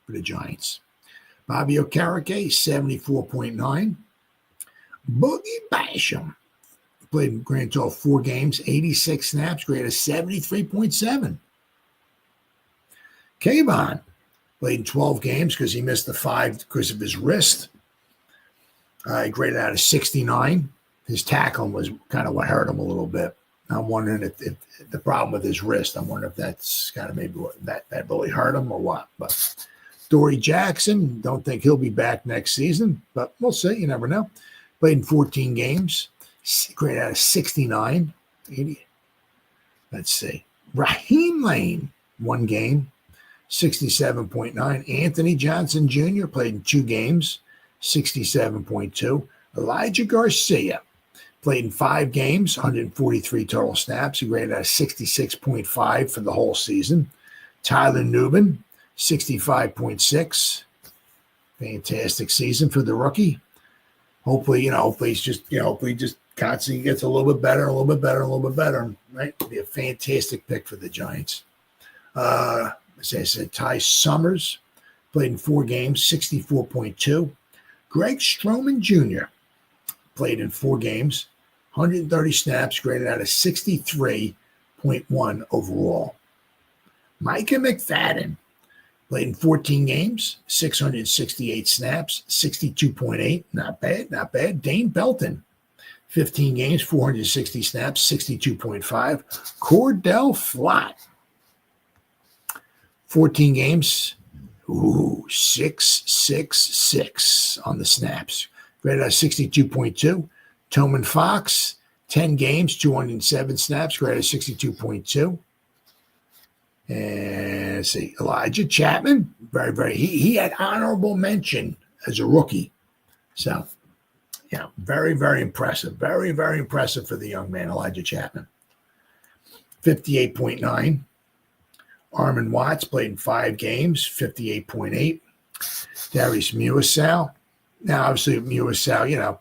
for the Giants. Bobby Okereke, 74.9. Boogie Basham, played grand total 4 games, 86 snaps, graded 73.7. Kayvon played in 12 games because he missed the 5 because of his wrist. He graded out of 69. His tackling was kind of what hurt him a little bit. I'm wondering if the problem with his wrist, I'm wondering if that's kind of maybe what that really hurt him or what. But Dory Jackson, don't think he'll be back next season, but we'll see. You never know. Played in 14 games, graded out of 69. 80. Let's see. Raheem Lane, 1 game, 67.9. Anthony Johnson Jr. played in 2 games, 67.2. Elijah Garcia played in 5 games, 143 total snaps. He graded out of 66.5 for the whole season. Tyler Nubin, 65.6. Fantastic season for the rookie. Hopefully he's just, hopefully just constantly gets a little bit better, a little bit better, a little bit better. Right? It'll be a fantastic pick for the Giants. As I said, Ty Summers played in 4 games, 64.2. Greg Stroman Jr. played in 4 games, 130 snaps, graded out of 63.1 overall. Micah McFadden played in 14 games, 668 snaps, 62.8. Not bad, not bad. Dane Belton, 15 games, 460 snaps, 62.5. Cordell Flott, 14 games, 666 on the snaps. Graded out 62.2. Toman Fox, 10 games, 207 snaps, graded 62.2. And let's see, Elijah Chapman, he had honorable mention as a rookie. So, yeah, very, very impressive. Very, very impressive for the young man, Elijah Chapman. 58.9. Armin Watts played in 5 games, 58.8. Darius Muasau. Now, obviously, Muasau,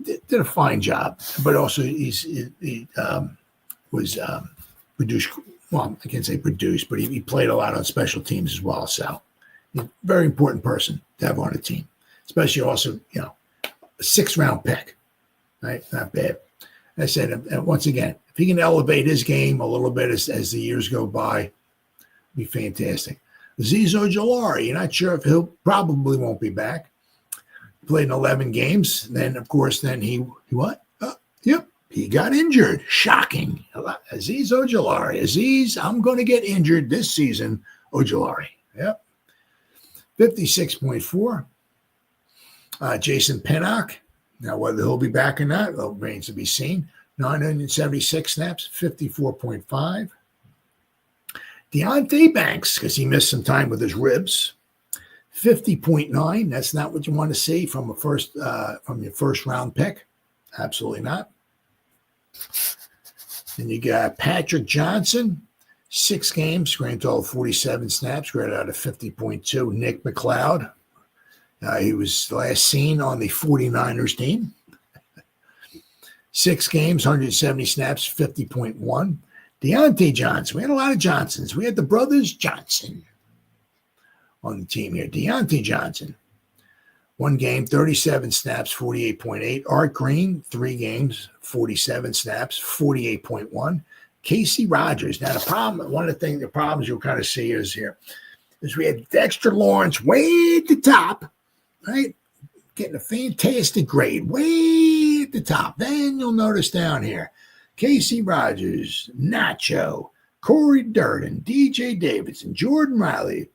did a fine job, but also he was produced. Well, I can't say produced, but he played a lot on special teams as well. So, very important person to have on a team, especially also, a 6th-round pick, right? Not bad. I said, once again, if he can elevate his game a little bit as the years go by, be fantastic. Azeez Ojulari, you're not sure if he'll probably won't be back. Played in 11 games. Then, of course, he what? Yep, he got injured. Shocking. Azeez Ojulari. Azeez, I'm going to get injured this season. Ojulari. Yep. 56.4. Jason Pinnock. Now, whether he'll be back or not, remains to be seen. 976 snaps, 54.5. Deontay Banks, because he missed some time with his ribs, 50.9. That's not what you want to see from your first round pick. Absolutely not. Then you got Patrick Johnson, 6 games, grand total 47 snaps, graded out of 50.2. Nick McLeod. He was last seen on the 49ers team. 6 games, 170 snaps, 50.1. Deontay Johnson. We had a lot of Johnsons. We had the brothers Johnson on the team here. Deontay Johnson. 1 game, 37 snaps, 48.8. Art Green, 3 games, 47 snaps, 48.1. Casey Rogers. Now, one of the problems you'll kind of see is we had Dexter Lawrence way at the top, right? Getting a fantastic grade, way at the top. Then you'll notice down here, Casey Rogers, Nacho, Corey Durden, DJ Davidson, Jordan Riley.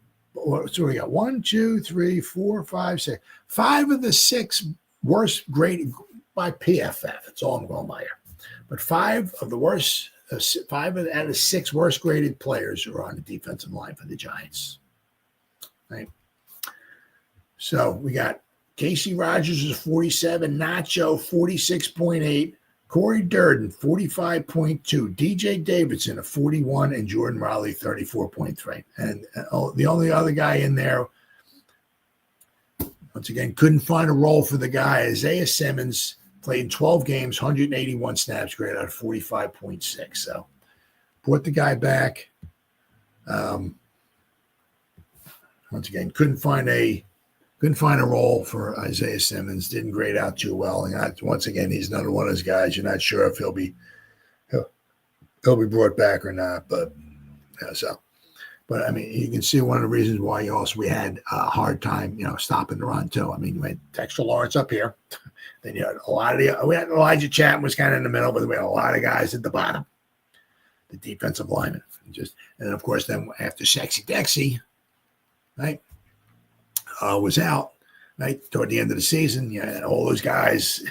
So we got 1, 2, 3, 4, 5, 6. 5 of the 6 worst graded by PFF. That's all I'm going by here. But 5 out of 6 worst graded players are on the defensive line for the Giants. Right. So we got Casey Rogers is 47, Nacho 46.8, Corey Durden 45.2, DJ Davidson a 41, and Jordan Riley 34.3. And the only other guy in there, once again, couldn't find a role for the guy. Isaiah Simmons played in 12 games, 181 snaps, graded out of 45.6. So brought the guy back. Once again, couldn't find a role for Isaiah Simmons. Didn't grade out too well. And once again, he's another one of those guys. You're not sure if he'll be brought back or not. But so But I mean, you can see one of the reasons why we had a hard time, stopping the run too. I mean, you had Dexter Lawrence up here, then you had we had Elijah Chapman was kind of in the middle, but we had a lot of guys at the bottom, the defensive linemen, and of course, then after Sexy Dexy, right, was out, right toward the end of the season, all those guys,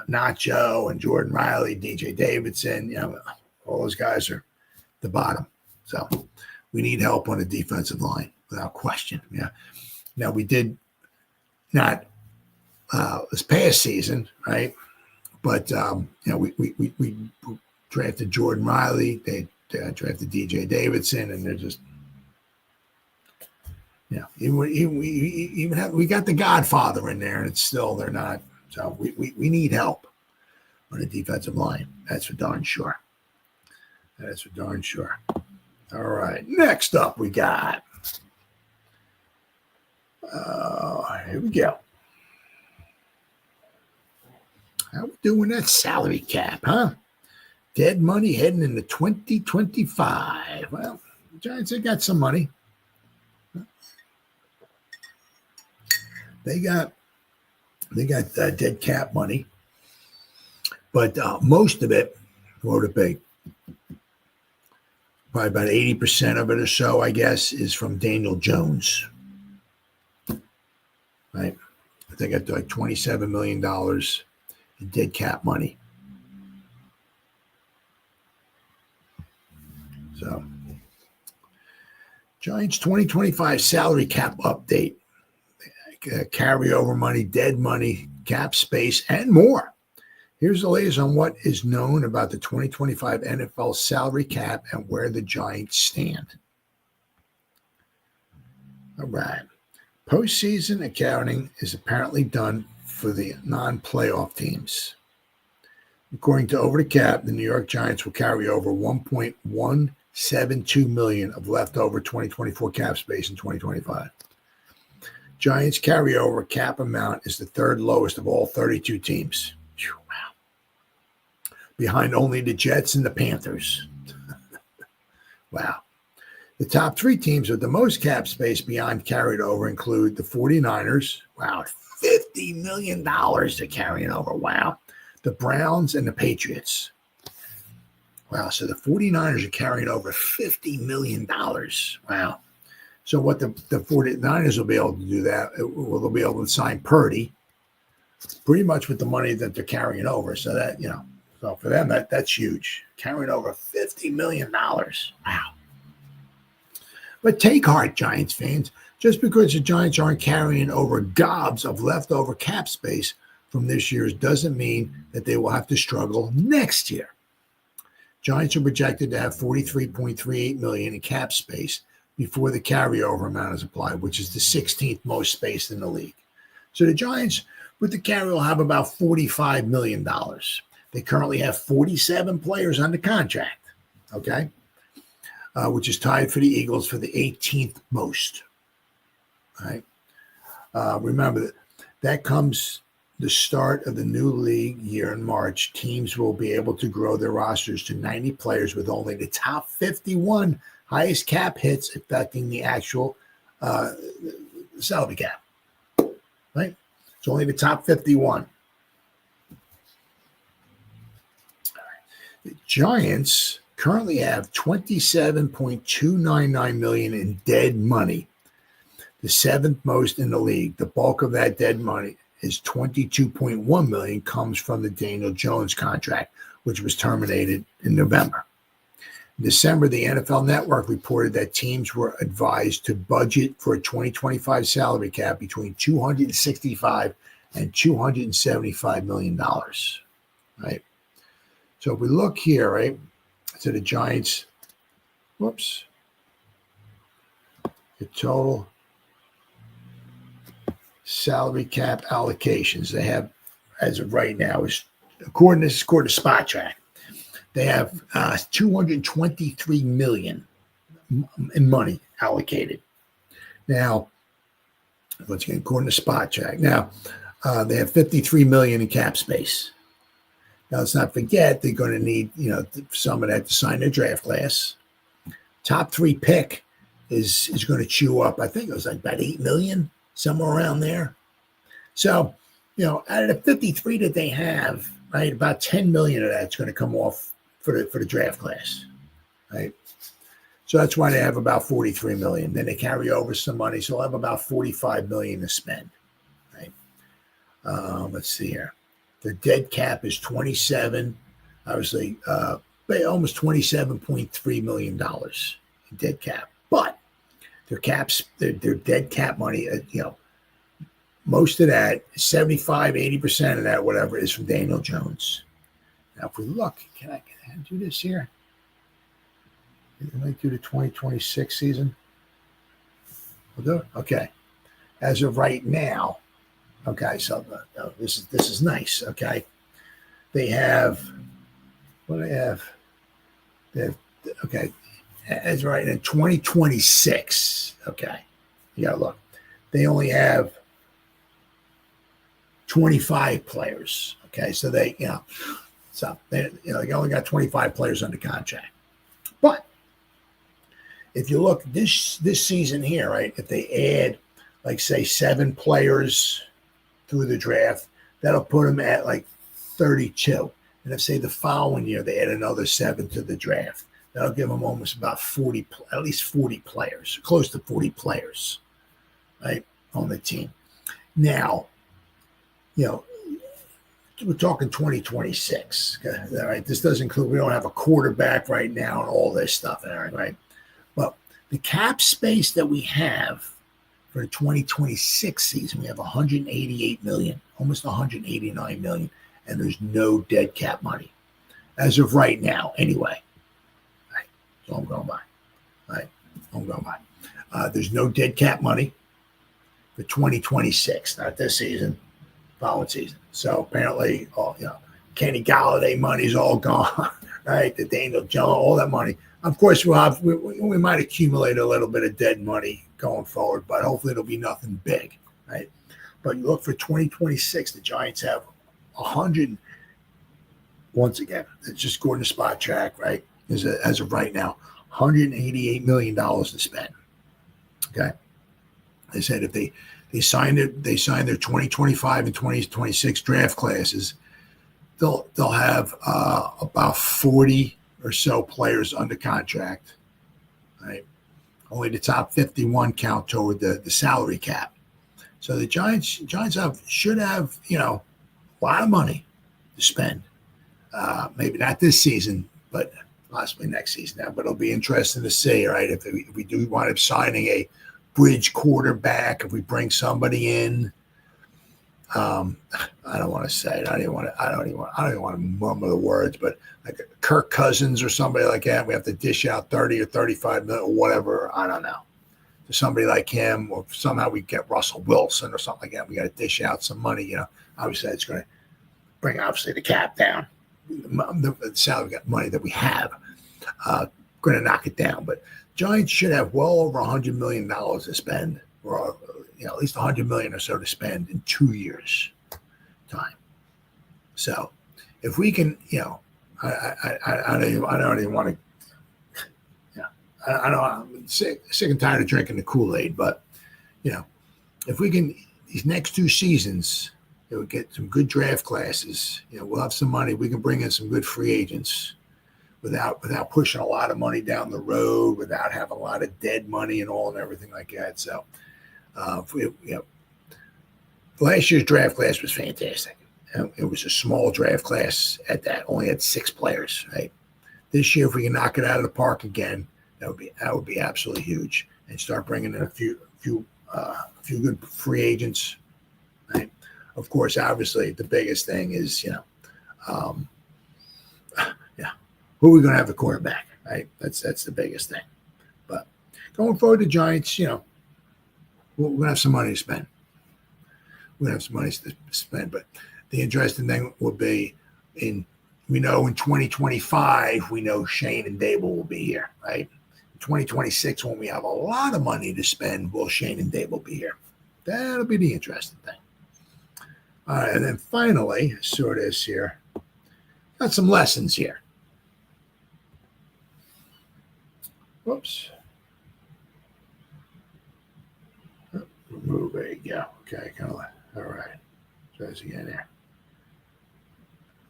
Nacho and Jordan Riley, DJ Davidson, all those guys are the bottom. So we need help on the defensive line without question. Yeah. Now we did not this past season, right? But we drafted Jordan Riley, they drafted DJ Davidson, and they're just we got the Godfather in there, and it's still they're not. So we need help on the defensive line. That's for darn sure. That's for darn sure. All right. Next up, we got. Here we go. How we doing that salary cap, huh? Dead money heading into 2025. Well, the Giants, they got some money. They got dead cap money, but most of it, what would it be? Probably about 80% of it or so, I guess, is from Daniel Jones. Right? I think I got like $27 million in dead cap money. So, Giants 2025 salary cap update. Carryover money, dead money, cap space, and more. Here's the latest on what is known about the 2025 NFL salary cap and where the Giants stand. All right. Postseason accounting is apparently done for the non-playoff teams. According to Over the Cap, the New York Giants will carry over $1.172 million of leftover 2024 cap space in 2025. Giants carryover cap amount is the third lowest of all 32 teams. Wow. Behind only the Jets and the Panthers. Wow. The top three teams with the most cap space beyond carried over include the 49ers. Wow. $50 million they're carrying over. Wow. The Browns and the Patriots. Wow. So the 49ers are carrying over $50 million. Wow. So what the 49ers will be able to do that, they'll be able to sign Purdy pretty much with the money that they're carrying over. So that, so for them, that's huge. Carrying over $50 million. Wow. But take heart, Giants fans. Just because the Giants aren't carrying over gobs of leftover cap space from this year's doesn't mean that they will have to struggle next year. Giants are projected to have $43.38 million in cap space before the carryover amount is applied, which is the 16th most space in the league. So the Giants, with the carry, will have about $45 million. They currently have 47 players under contract, okay, which is tied for the Eagles for the 18th most. All right. Remember that comes the start of the new league year in March. Teams will be able to grow their rosters to 90 players with only the top 51 highest cap hits affecting the actual salary cap, right? It's only the top 51. The Giants currently have $27.299 million in dead money, the seventh most in the league. The bulk of that dead money is $22.1 million comes from the Daniel Jones contract, which was terminated in November. In December, the NFL Network reported that teams were advised to budget for a 2025 salary cap between $265 and $275 million, right? So if we look here, right, to the Giants, the total salary cap allocations they have as of right now is, according to Spot Track, they have $223 million in money allocated. Now, once again, according to Spot Track, now they have $53 million in cap space. Now, let's not forget they're going to need, some of that to sign their draft class. top 3 pick is going to chew up. I think it was like about $8 million, somewhere around there. So, out of the 53 that they have, right, about 10 million of that's going to come off for the draft class, right? So that's why they have about 43 million. Then they carry over some money, so they'll have about 45 million to spend, right? Let's see here. The dead cap is 27, obviously, almost $27.3 million in dead cap. But their dead cap money, most of that, 75, 80% of that, whatever, is from Daniel Jones. Now, if we look, can I do this here? Can I do the 2026 season? We'll do it. Okay. As of right now, okay, so this is nice. Okay, they have what do they have? Okay, as right in 2026. Okay, you gotta look. They only have 25 players. Okay, so they only got 25 players under contract. But if you look this season here, right? If they add, like, say, 7 players through the draft, that'll put them at like 32. And if, say, the following year they add another 7 to the draft, that'll give them almost about 40, at least 40 players, close to 40 players, right, on the team. Now, we're talking 2026. All right, this does include, we don't have a quarterback right now and all this stuff, right? But the cap space that we have for the 2026 season, we have 188 million, almost 189 million, and there's no dead cap money as of right now. Anyway, right, so I'm going by. Right, I'm going by. There's no dead cap money for 2026, not this season, following season. So apparently, Kenny Galladay money's all gone. Right, the Daniel Jones, all that money. Of course, we might accumulate a little bit of dead money going forward, but hopefully it'll be nothing big, right? But you look for 2026, the Giants have 100. Once again, it's just going to spot track, right? As of right now, $188 million to spend. Okay, they said if they sign their 2025 and 2026 draft classes, they'll have about 40 or so players under contract, right? Only the top 51 count toward the salary cap. So the Giants should have a lot of money to spend. Maybe not this season, but possibly next season. Now, but it'll be interesting to see, right? If we do wind up signing a bridge quarterback, if we bring somebody in. I don't want to say it. I don't even want to mumble the words, but like Kirk Cousins or somebody like that, we have to dish out 30 or 35 million or whatever. I don't know. To somebody like him, or somehow we get Russell Wilson or something like that. We got to dish out some money. Obviously it's going to bring the cap down. The salary money that we have, going to knock it down. But Giants should have well over $100 million to spend, or at least $100 million or so to spend in 2 years' time. So, if we can, I don't even want to. I know I'm sick and tired of drinking the Kool-Aid, but if we can, these next 2 seasons, we'll get some good draft classes. We'll have some money. We can bring in some good free agents without pushing a lot of money down the road, without having a lot of dead money and everything like that. So. Last year's draft class was fantastic. It was a small draft class at that, only had 6 players. Right. This year, if we can knock it out of the park again, that would be absolutely huge, and start bringing in a few good free agents. Right. Of course, obviously, the biggest thing is who are we going to have the quarterback? Right. That's the biggest thing. But going forward, the Giants, we're going to have some money to spend. We're going to have some money to spend. But the interesting thing will be in 2025, we know Shane and Daboll will be here, right? In 2026, when we have a lot of money to spend, will Shane and Daboll be here? That'll be the interesting thing. All right, and then finally, saw this here. Got some lessons here. Whoops. Remove. There you go. Okay, kind of. All right. Try this again here.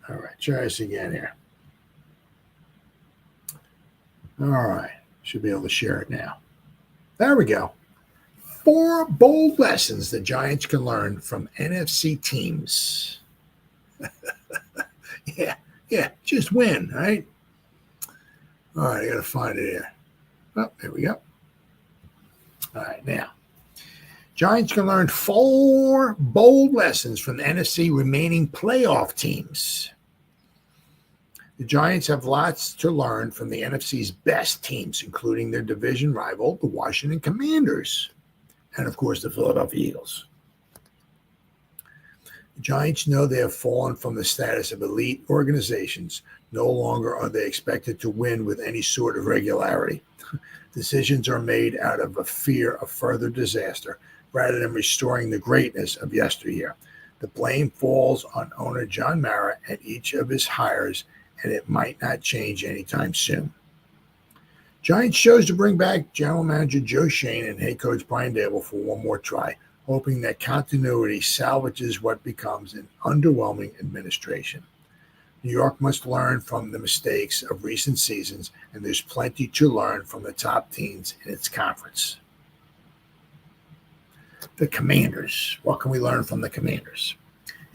All right. Try this again here. All right. Should be able to share it now. There we go. 4 bold lessons the Giants can learn from NFC teams. Yeah, just win, right? All right, I got to find it here. Oh, there we go. All right, now. Giants can learn 4 bold lessons from the NFC remaining playoff teams. The Giants have lots to learn from the NFC's best teams, including their division rival, the Washington Commanders, and, of course, the Philadelphia Eagles. The Giants know they have fallen from the status of elite organizations. No longer are they expected to win with any sort of regularity. Decisions are made out of a fear of further disaster rather than restoring the greatness of yesteryear. The blame falls on owner John Mara and each of his hires, and it might not change anytime soon. Giants chose to bring back general manager Joe Schoen and head coach Brian Daboll for one more try, hoping that continuity salvages what becomes an underwhelming administration. New York must learn from the mistakes of recent seasons, and there's plenty to learn from the top teams in its conference. The Commanders. What can we learn from the Commanders?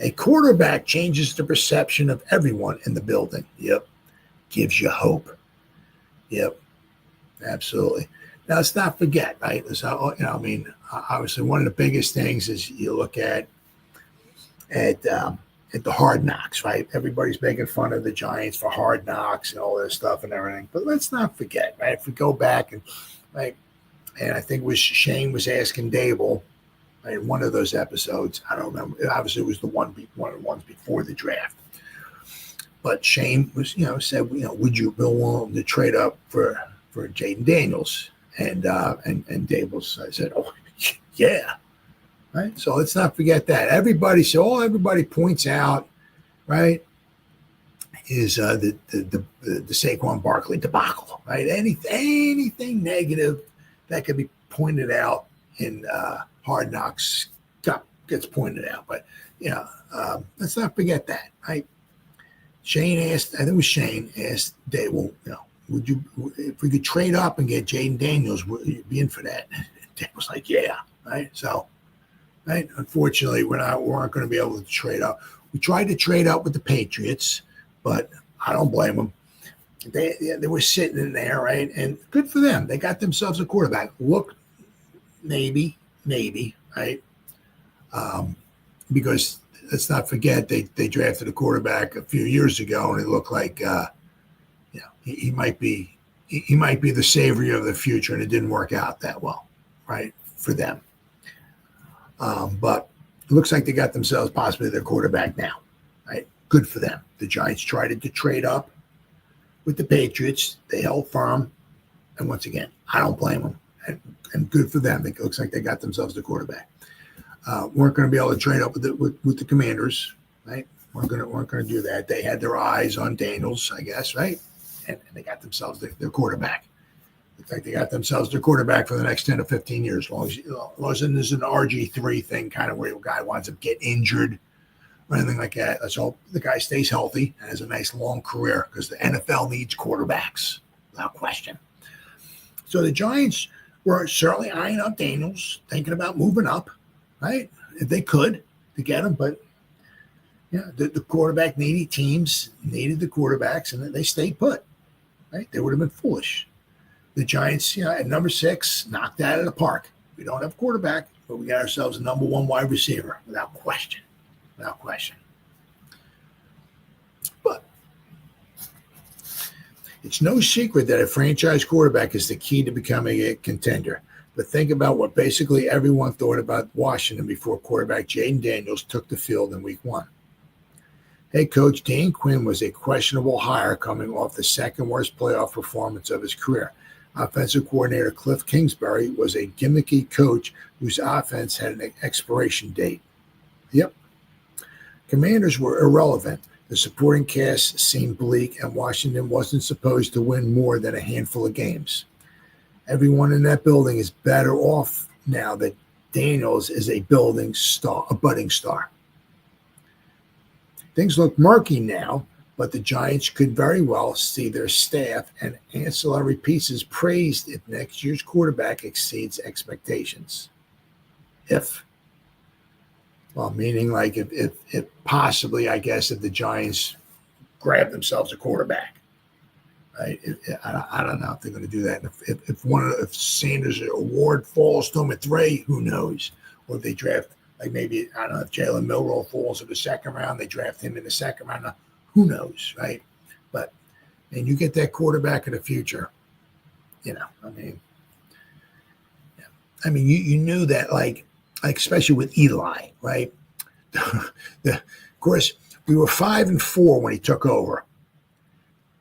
A quarterback changes the perception of everyone in the building. Yep. Gives you hope. Yep. Absolutely. Now, let's not forget, right? Obviously, one of the biggest things is you look at the Hard Knocks, right? Everybody's making fun of the Giants for Hard Knocks and all this stuff and everything. But let's not forget, right? If we go back and I think it was Shane was asking Daboll in one of those episodes. I don't remember. Obviously, it was one of the ones before the draft. But Shane was, said, would you be willing to trade up for Jaden Daniels? And Daboll said, oh, yeah. Right. So let's not forget that. Everybody points out, right, is the Saquon Barkley debacle, right? Anything negative that could be pointed out in Hard Knocks gets pointed out. But let's not forget that, right? Shane asked, I think it was Shane asked Daboll, would you, if we could trade up and get Jaden Daniels, would you be in for that? And Daboll's like, yeah, right. So, right. Unfortunately, we weren't going to be able to trade up. We tried to trade up with the Patriots, but I don't blame them. They were sitting in there, right? And good for them. They got themselves a quarterback. Look, maybe, right? Because let's not forget they drafted a quarterback a few years ago, and it looked like he might be the savior of the future, and it didn't work out that well, right, for them. But it looks like they got themselves possibly their quarterback now, right? Good for them. The Giants tried to trade up with the Patriots. They held firm. And once again, I don't blame them. And good for them. It looks like they got themselves the quarterback. Weren't going to be able to trade up with the Commanders, right? Weren't going to do that. They had their eyes on Daniels, I guess, right? And they got themselves their quarterback. Looks like they got themselves their quarterback for the next 10 to 15 years, as long as there's an RG3 thing, kind of where the guy winds up getting injured or anything like that. Let's hope the guy stays healthy and has a nice long career, because the NFL needs quarterbacks, without question. So the Giants were certainly eyeing up Daniels, thinking about moving up, right? If they could to get him. But the quarterback needy teams needed the quarterbacks, and they stayed put, right? They would have been foolish. The Giants, at number 6, knocked that out of the park. We don't have a quarterback, but we got ourselves a number 1 wide receiver, without question. But it's no secret that a franchise quarterback is the key to becoming a contender. But think about what basically everyone thought about Washington before quarterback Jaden Daniels took the field in week 1. Head coach Dan Quinn was a questionable hire coming off the second worst playoff performance of his career. Offensive coordinator Cliff Kingsbury was a gimmicky coach whose offense had an expiration date. Yep. Commanders were irrelevant. The supporting cast seemed bleak, and Washington wasn't supposed to win more than a handful of games. Everyone in that building is better off now that Daniels is a budding star. Things look murky now, but the Giants could very well see their staff and ancillary pieces praised if next year's quarterback exceeds expectations. Meaning like if possibly, I guess, if the Giants grab themselves a quarterback, right? I don't know if they're going to do that. If Sanders' award falls to him at 3, who knows? Or if they draft, like maybe, I don't know, if Jalen Milroe falls in the second round, they draft him in the second round. Who knows, right? But, and you get that quarterback of the future, you knew that, like especially with Eli, right? Of course, we were 5-4 when he took over,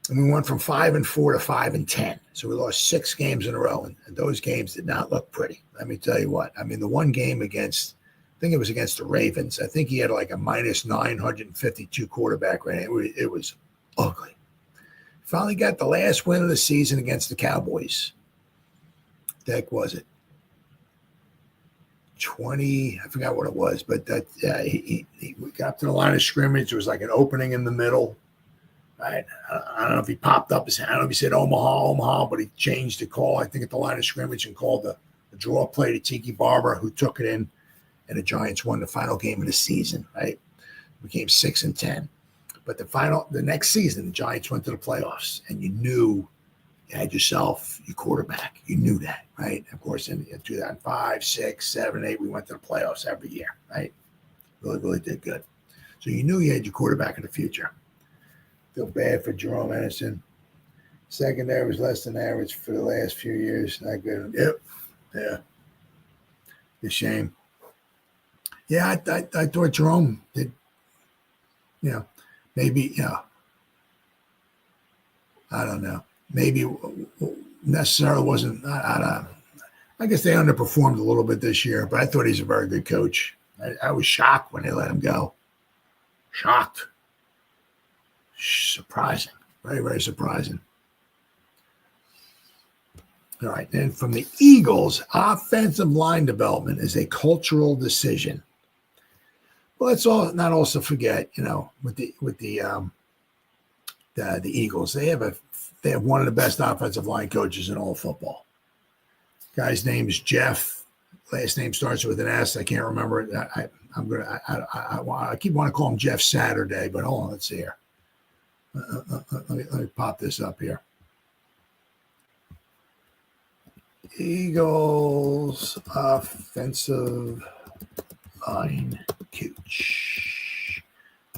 and we went from 5-4 to 5-10. So we lost 6 games in a row, and those games did not look pretty. Let me tell you what. The one game against, I think it was against the Ravens. I think he had like a minus 952 quarterback rating. It was ugly. Finally got the last win of the season against the Cowboys. The heck was it? 20, I forgot what it was, but that he got to the line of scrimmage. There was like an opening in the middle. Right? I don't know if he popped up his hand. I don't know if he said Omaha, but he changed the call, I think, at the line of scrimmage and called the draw play to Tiki Barber, who took it in, and the Giants won the final game of the season, right? Became 6-10. But the next season, the Giants went to the playoffs, and you knew you had yourself your quarterback. You knew that, right? Of course, in 2005, 6, 7, 8, we went to the playoffs every year, right? Really, really did good. So you knew you had your quarterback of the future. Feel bad for Jerome Henderson. Secondary was less than average for the last few years. Not good. Yep. Yeah. It's a shame. Yeah, I thought Jerome did, maybe, I don't know. Maybe necessarily wasn't, I don't know. I guess they underperformed a little bit this year, but I thought he's a very good coach. I was shocked when they let him go. Shocked. Surprising. Very, very surprising. All right. And from the Eagles, offensive line development is a cultural decision. Well, let's not also forget, with the Eagles, they have one of the best offensive line coaches in all of football. Guy's name is Jeff. Last name starts with an S. I can't remember it. I keep wanting to call him Jeff Saturday, but hold on, let's see here. Let me pop this up here. Eagles offensive line coach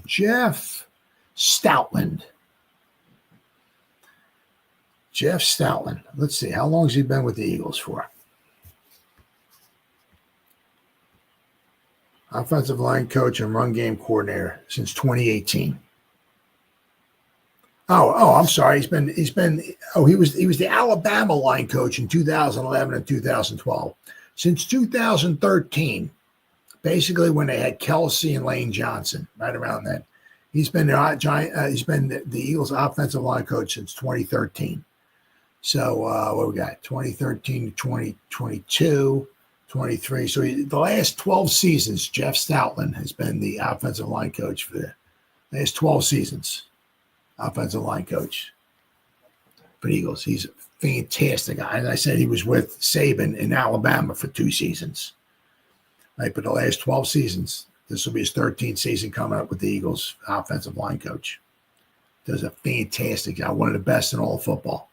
Jeff Stoutland. Let's see. How long has he been with the Eagles for? Offensive line coach and run game coordinator since 2018. Oh, I'm sorry. He was the Alabama line coach in 2011 and 2012. Since 2013, basically when they had Kelsey and Lane Johnson, right around then, he's been the Eagles offensive line coach since 2013. So what we got? 2013 to 2022, 23. So the last 12 seasons, Jeff Stoutland has been the offensive line coach for the last 12 seasons. Offensive line coach for the Eagles. He's a fantastic guy. As I said, he was with Saban in Alabama for 2 seasons. Right, but the last 12 seasons, this will be his 13th season coming up with the Eagles offensive line coach. Does a fantastic job, one of the best in all of football.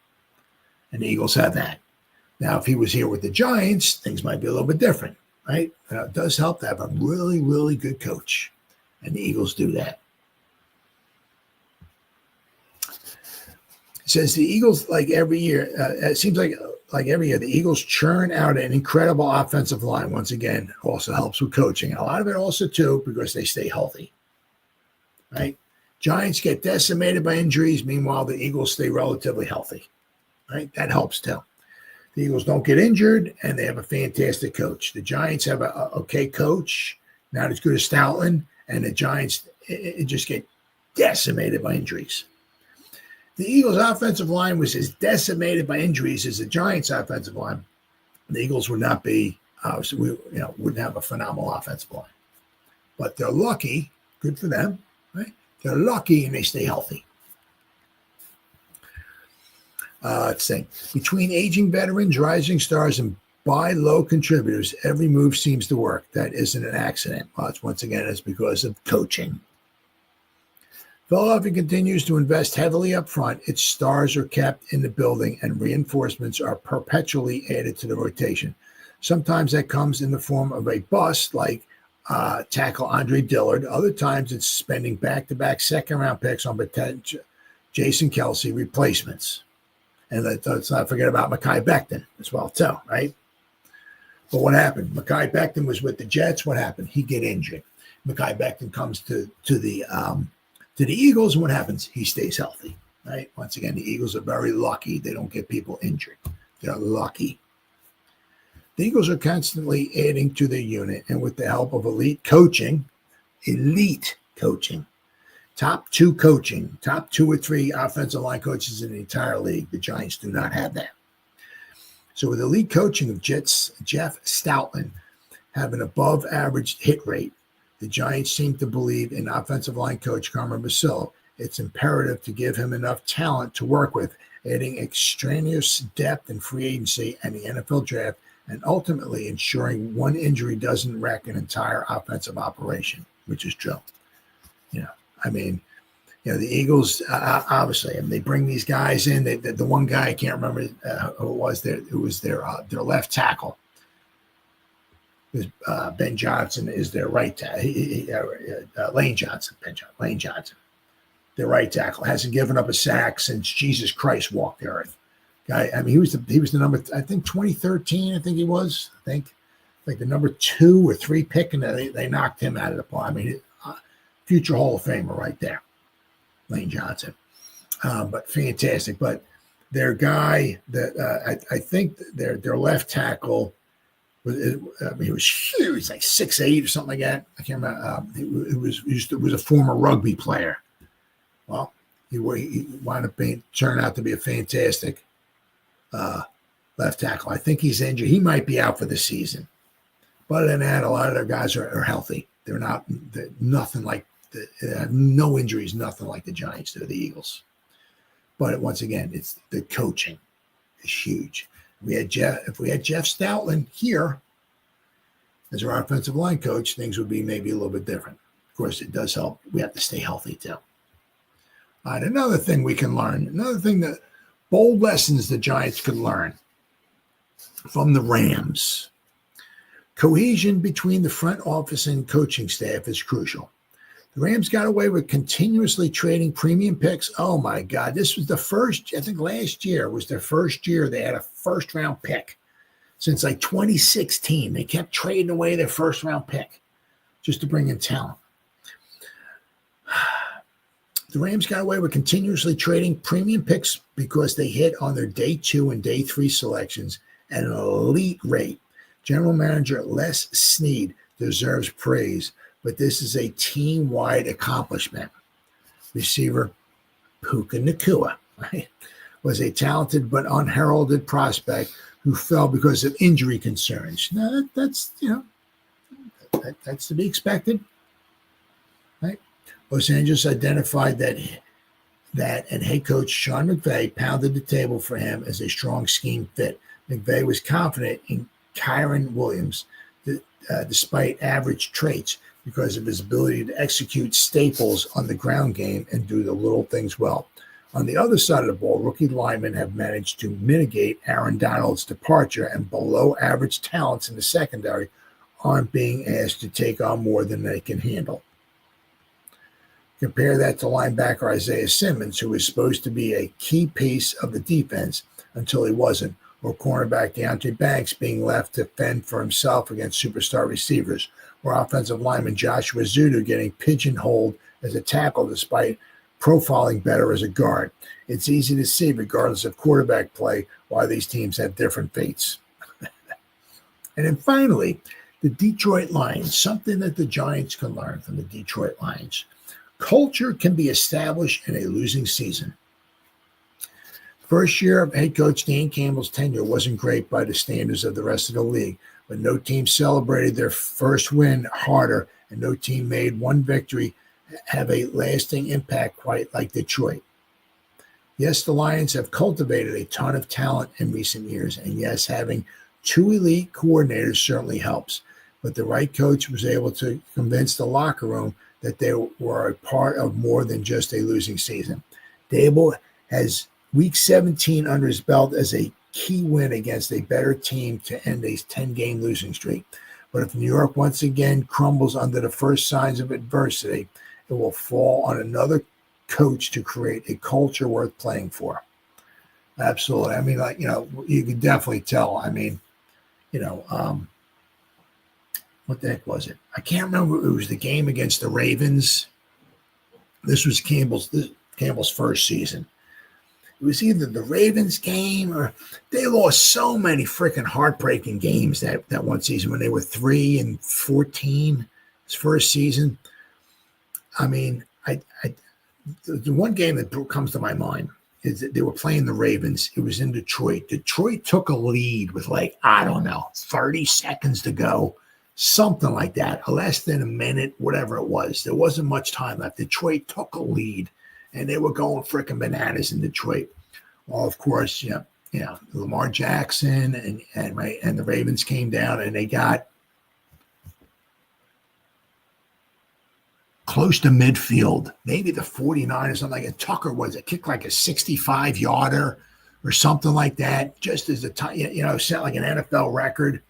And the Eagles have that. Now, if he was here with the Giants, things might be a little bit different, right? It does help to have a really, really good coach. And the Eagles do that. Says the Eagles, like every year, it seems like every year, the Eagles churn out an incredible offensive line. Once again, also helps with coaching. And a lot of it also, too, because they stay healthy, right? Giants get decimated by injuries. Meanwhile, the Eagles stay relatively healthy, right? That helps, too. The Eagles don't get injured, and they have a fantastic coach. The Giants have a okay coach, not as good as Stoutland, and the Giants just get decimated by injuries. The Eagles' offensive line was as decimated by injuries as the Giants' offensive line. The Eagles would not be, wouldn't have a phenomenal offensive line. But they're lucky, good for them, right? They're lucky and they stay healthy. Let's see. Between aging veterans, rising stars, and buy low contributors, every move seems to work. That isn't an accident. Well, it's because of coaching. Philadelphia continues to invest heavily up front. Its stars are kept in the building and reinforcements are perpetually added to the rotation. Sometimes that comes in the form of a bust like tackle Andre Dillard. Other times it's spending back-to-back second-round picks on potential Jason Kelsey replacements. And let's not forget about Mekhi Becton as well, too, right? But what happened? Mekhi Becton was with the Jets. What happened? He get injured. Mekhi Becton comes to the Eagles, and what happens? He stays healthy, right? Once again, the Eagles are very lucky. They don't get people injured. They're lucky. The Eagles are constantly adding to their unit, and with the help of elite coaching, top two or three offensive line coaches in the entire league. The Giants do not have that. So with elite coaching of Jeff Stoutland have an above average hit rate, the Giants seem to believe in offensive line coach Carmen Basillo. It's imperative to give him enough talent to work with, adding extraneous depth in free agency and the NFL draft, and ultimately ensuring one injury doesn't wreck an entire offensive operation, which is true. The Eagles, obviously, they bring these guys in. The one guy, I can't remember who it was, their left tackle. Ben Johnson is their right tackle. Lane Johnson. Their right tackle. Hasn't given up a sack since Jesus Christ walked the earth. Guy, he was the number, I think 2013, I think he was. I think like the number 2 or 3 pick, and they knocked him out of the park. Future Hall of Famer right there, Lane Johnson. But fantastic. But their guy that I think their left tackle he was huge, like 6'8" or something like that. I can't remember. He was a former rugby player. Well, he wound up turned out to be a fantastic left tackle. I think he's injured. He might be out for the season. But other than that, a lot of their guys are healthy. They're nothing like they have no injuries, nothing like the Giants do, the Eagles. But once again, it's the coaching is huge. If we had Jeff Stoutland here as our offensive line coach, things would be maybe a little bit different. Of course, it does help. We have to stay healthy too. All right, another thing we can learn, that bold lessons the Giants could learn from the Rams. Cohesion between the front office and coaching staff is crucial. The Rams got away with continuously trading premium picks. Oh, my God. This was the first, I think last year was their first year they had a first-round pick. Since like 2016, they kept trading away their first-round pick just to bring in talent. The Rams got away with continuously trading premium picks because they hit on their day 2 and day 3 selections at an elite rate. General manager Les Snead deserves praise, but this is a team-wide accomplishment. Receiver Puka Nacua, right, was a talented but unheralded prospect who fell because of injury concerns. Now, that's to be expected, right? Los Angeles identified that and head coach Sean McVay pounded the table for him as a strong scheme fit. McVay was confident in Kyron Williams, despite average traits, because of his ability to execute staples on the ground game and do the little things well. On the other side of the ball, rookie linemen have managed to mitigate Aaron Donald's departure, and below-average talents in the secondary aren't being asked to take on more than they can handle. Compare that to linebacker Isaiah Simmons, who was supposed to be a key piece of the defense until he wasn't, or cornerback Deonte Banks being left to fend for himself against superstar receivers, or offensive lineman Joshua Zudu getting pigeonholed as a tackle despite profiling better as a guard. It's easy to see, regardless of quarterback play, why these teams have different fates. And then finally, the Detroit Lions, something that the Giants can learn from the Detroit Lions. Culture can be established in a losing season. First year of head coach Dan Campbell's tenure wasn't great by the standards of the rest of the league, but no team celebrated their first win harder, and no team made one victory have a lasting impact quite like Detroit. Yes, the Lions have cultivated a ton of talent in recent years, and yes, having two elite coordinators certainly helps, but the right coach was able to convince the locker room that they were a part of more than just a losing season. Daboll has Week 17 under his belt as a key win against a better team to end a 10-game losing streak. But if New York once again crumbles under the first signs of adversity, it will fall on another coach to create a culture worth playing for. Absolutely. I mean, you can definitely tell. I mean, what the heck was it? I can't remember. It was the game against the Ravens. This was Campbell's first season. It was either the Ravens game or they lost so many freaking heartbreaking games that one season when they were 3-14, his first season. I mean, the one game that comes to my mind is that they were playing the Ravens. It was in Detroit. Detroit took a lead with 30 seconds to go, something like that, less than a minute, whatever it was. There wasn't much time left. Detroit took a lead. And they were going freaking bananas in Detroit. Well, of course, Lamar Jackson and the Ravens came down and they got close to midfield, maybe the 49 or something like that. Tucker kicked like a 65-yarder or something like that, just as set like an NFL record.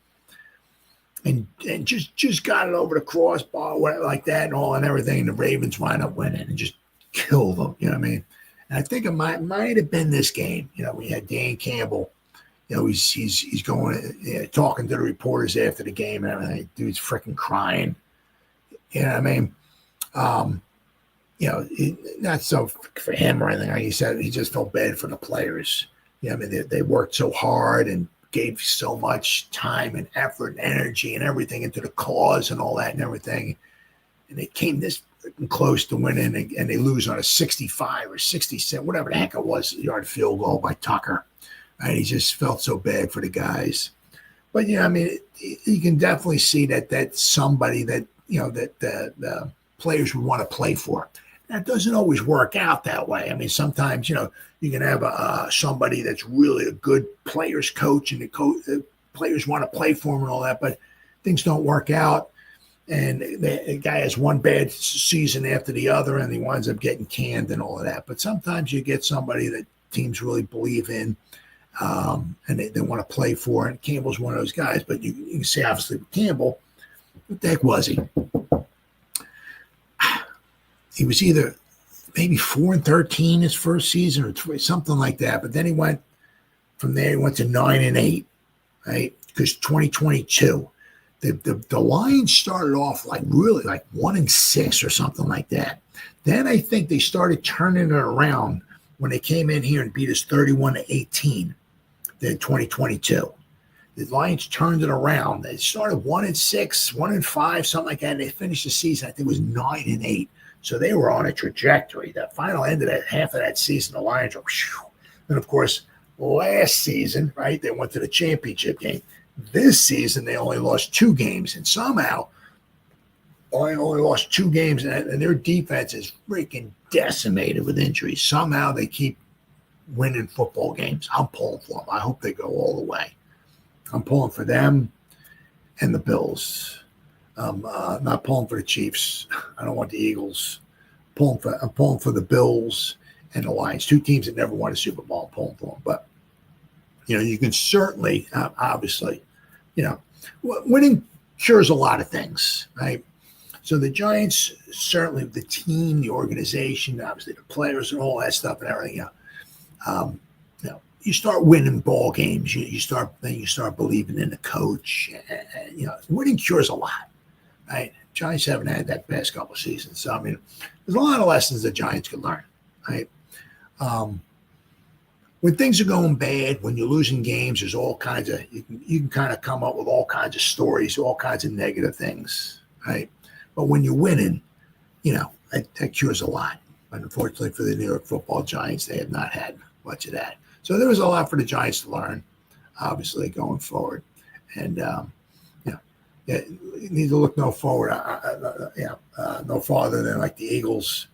And just got it over the crossbar, whatever, like that, and everything. And the Ravens wind up winning and just kill them, you know what I mean? And I think it might have been this game. We had Dan Campbell. He's going talking to the reporters after the game and everything. Dude's freaking crying. You know what I mean? Not so for him or anything. Like he said, he just felt bad for the players. I mean, they worked so hard and gave so much time and effort and energy and everything into the cause and all that and everything. And they came this close to winning, and they lose on a 65 or 67, whatever the heck it was, yard field goal by Tucker. And he just felt so bad for the guys. But I mean, you can definitely see that that's somebody that that the players would want to play for. That doesn't always work out that way. I mean, sometimes you can have somebody that's really a good players coach, and the players want to play for him and all that, but things don't work out. And the guy has one bad season after the other, and he winds up getting canned and all of that. But sometimes you get somebody that teams really believe in, and they want to play for. And Campbell's one of those guys. But you can see, obviously, with Campbell, what the heck was he? He was either maybe 4-13 his first season or something like that. But then he went from there. He went to 9-8, right? Because 2022. The Lions started off really 1-6 or something like that. Then I think they started turning it around when they came in here and beat us 31-18 in 2022. The Lions turned it around. They started 1-6, 1-5, something like that. And they finished the season, I think it was 9-8. So they were on a trajectory. The final end of that half of that season, the Lions were, and of course, last season, right, they went to the championship game. This season, they only lost 2 games, and somehow only lost 2 games, and their defense is freaking decimated with injuries. Somehow they keep winning football games. I'm pulling for them. I hope they go all the way. I'm pulling for them and the Bills. I'm not pulling for the Chiefs. I don't want the Eagles. I'm pulling for the Bills and the Lions, 2 teams that never won a Super Bowl. I'm pulling for them, but you can certainly, obviously, winning cures a lot of things, right? So the Giants, certainly the team, the organization, obviously the players and all that stuff and everything, you start winning ball games. You start believing in the coach. Winning cures a lot, right? Giants haven't had that past couple of seasons. So, I mean, there's a lot of lessons the Giants can learn, right? When things are going bad, when you're losing games, there's all kinds of, you can kind of come up with all kinds of stories, all kinds of negative things, right? But when you're winning, that cures a lot. But unfortunately for the New York Football Giants, they have not had much of that. So there was a lot for the Giants to learn, obviously, going forward. And, you need to look no forward, no farther than like the Eagles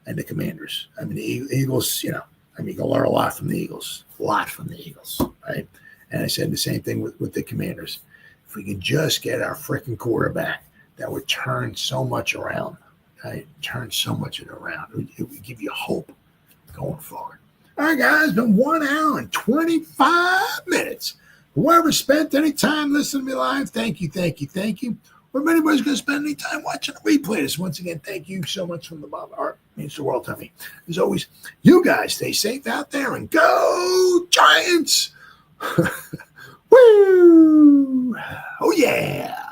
and the Commanders. I mean, the Eagles, you can learn a lot from the Eagles, right? And I said the same thing with the Commanders. If we could just get our freaking quarterback, that would turn so much around, right? Turn so much of it around. It would give you hope going forward. All right, guys, been 1 hour and 25 minutes. Whoever spent any time listening to me live, thank you. Or if anybody's going to spend any time watching a replay this, once again, thank you so much from the bottom of my heart. It means the world to me. As always, you guys stay safe out there and go Giants! Woo! Oh, yeah!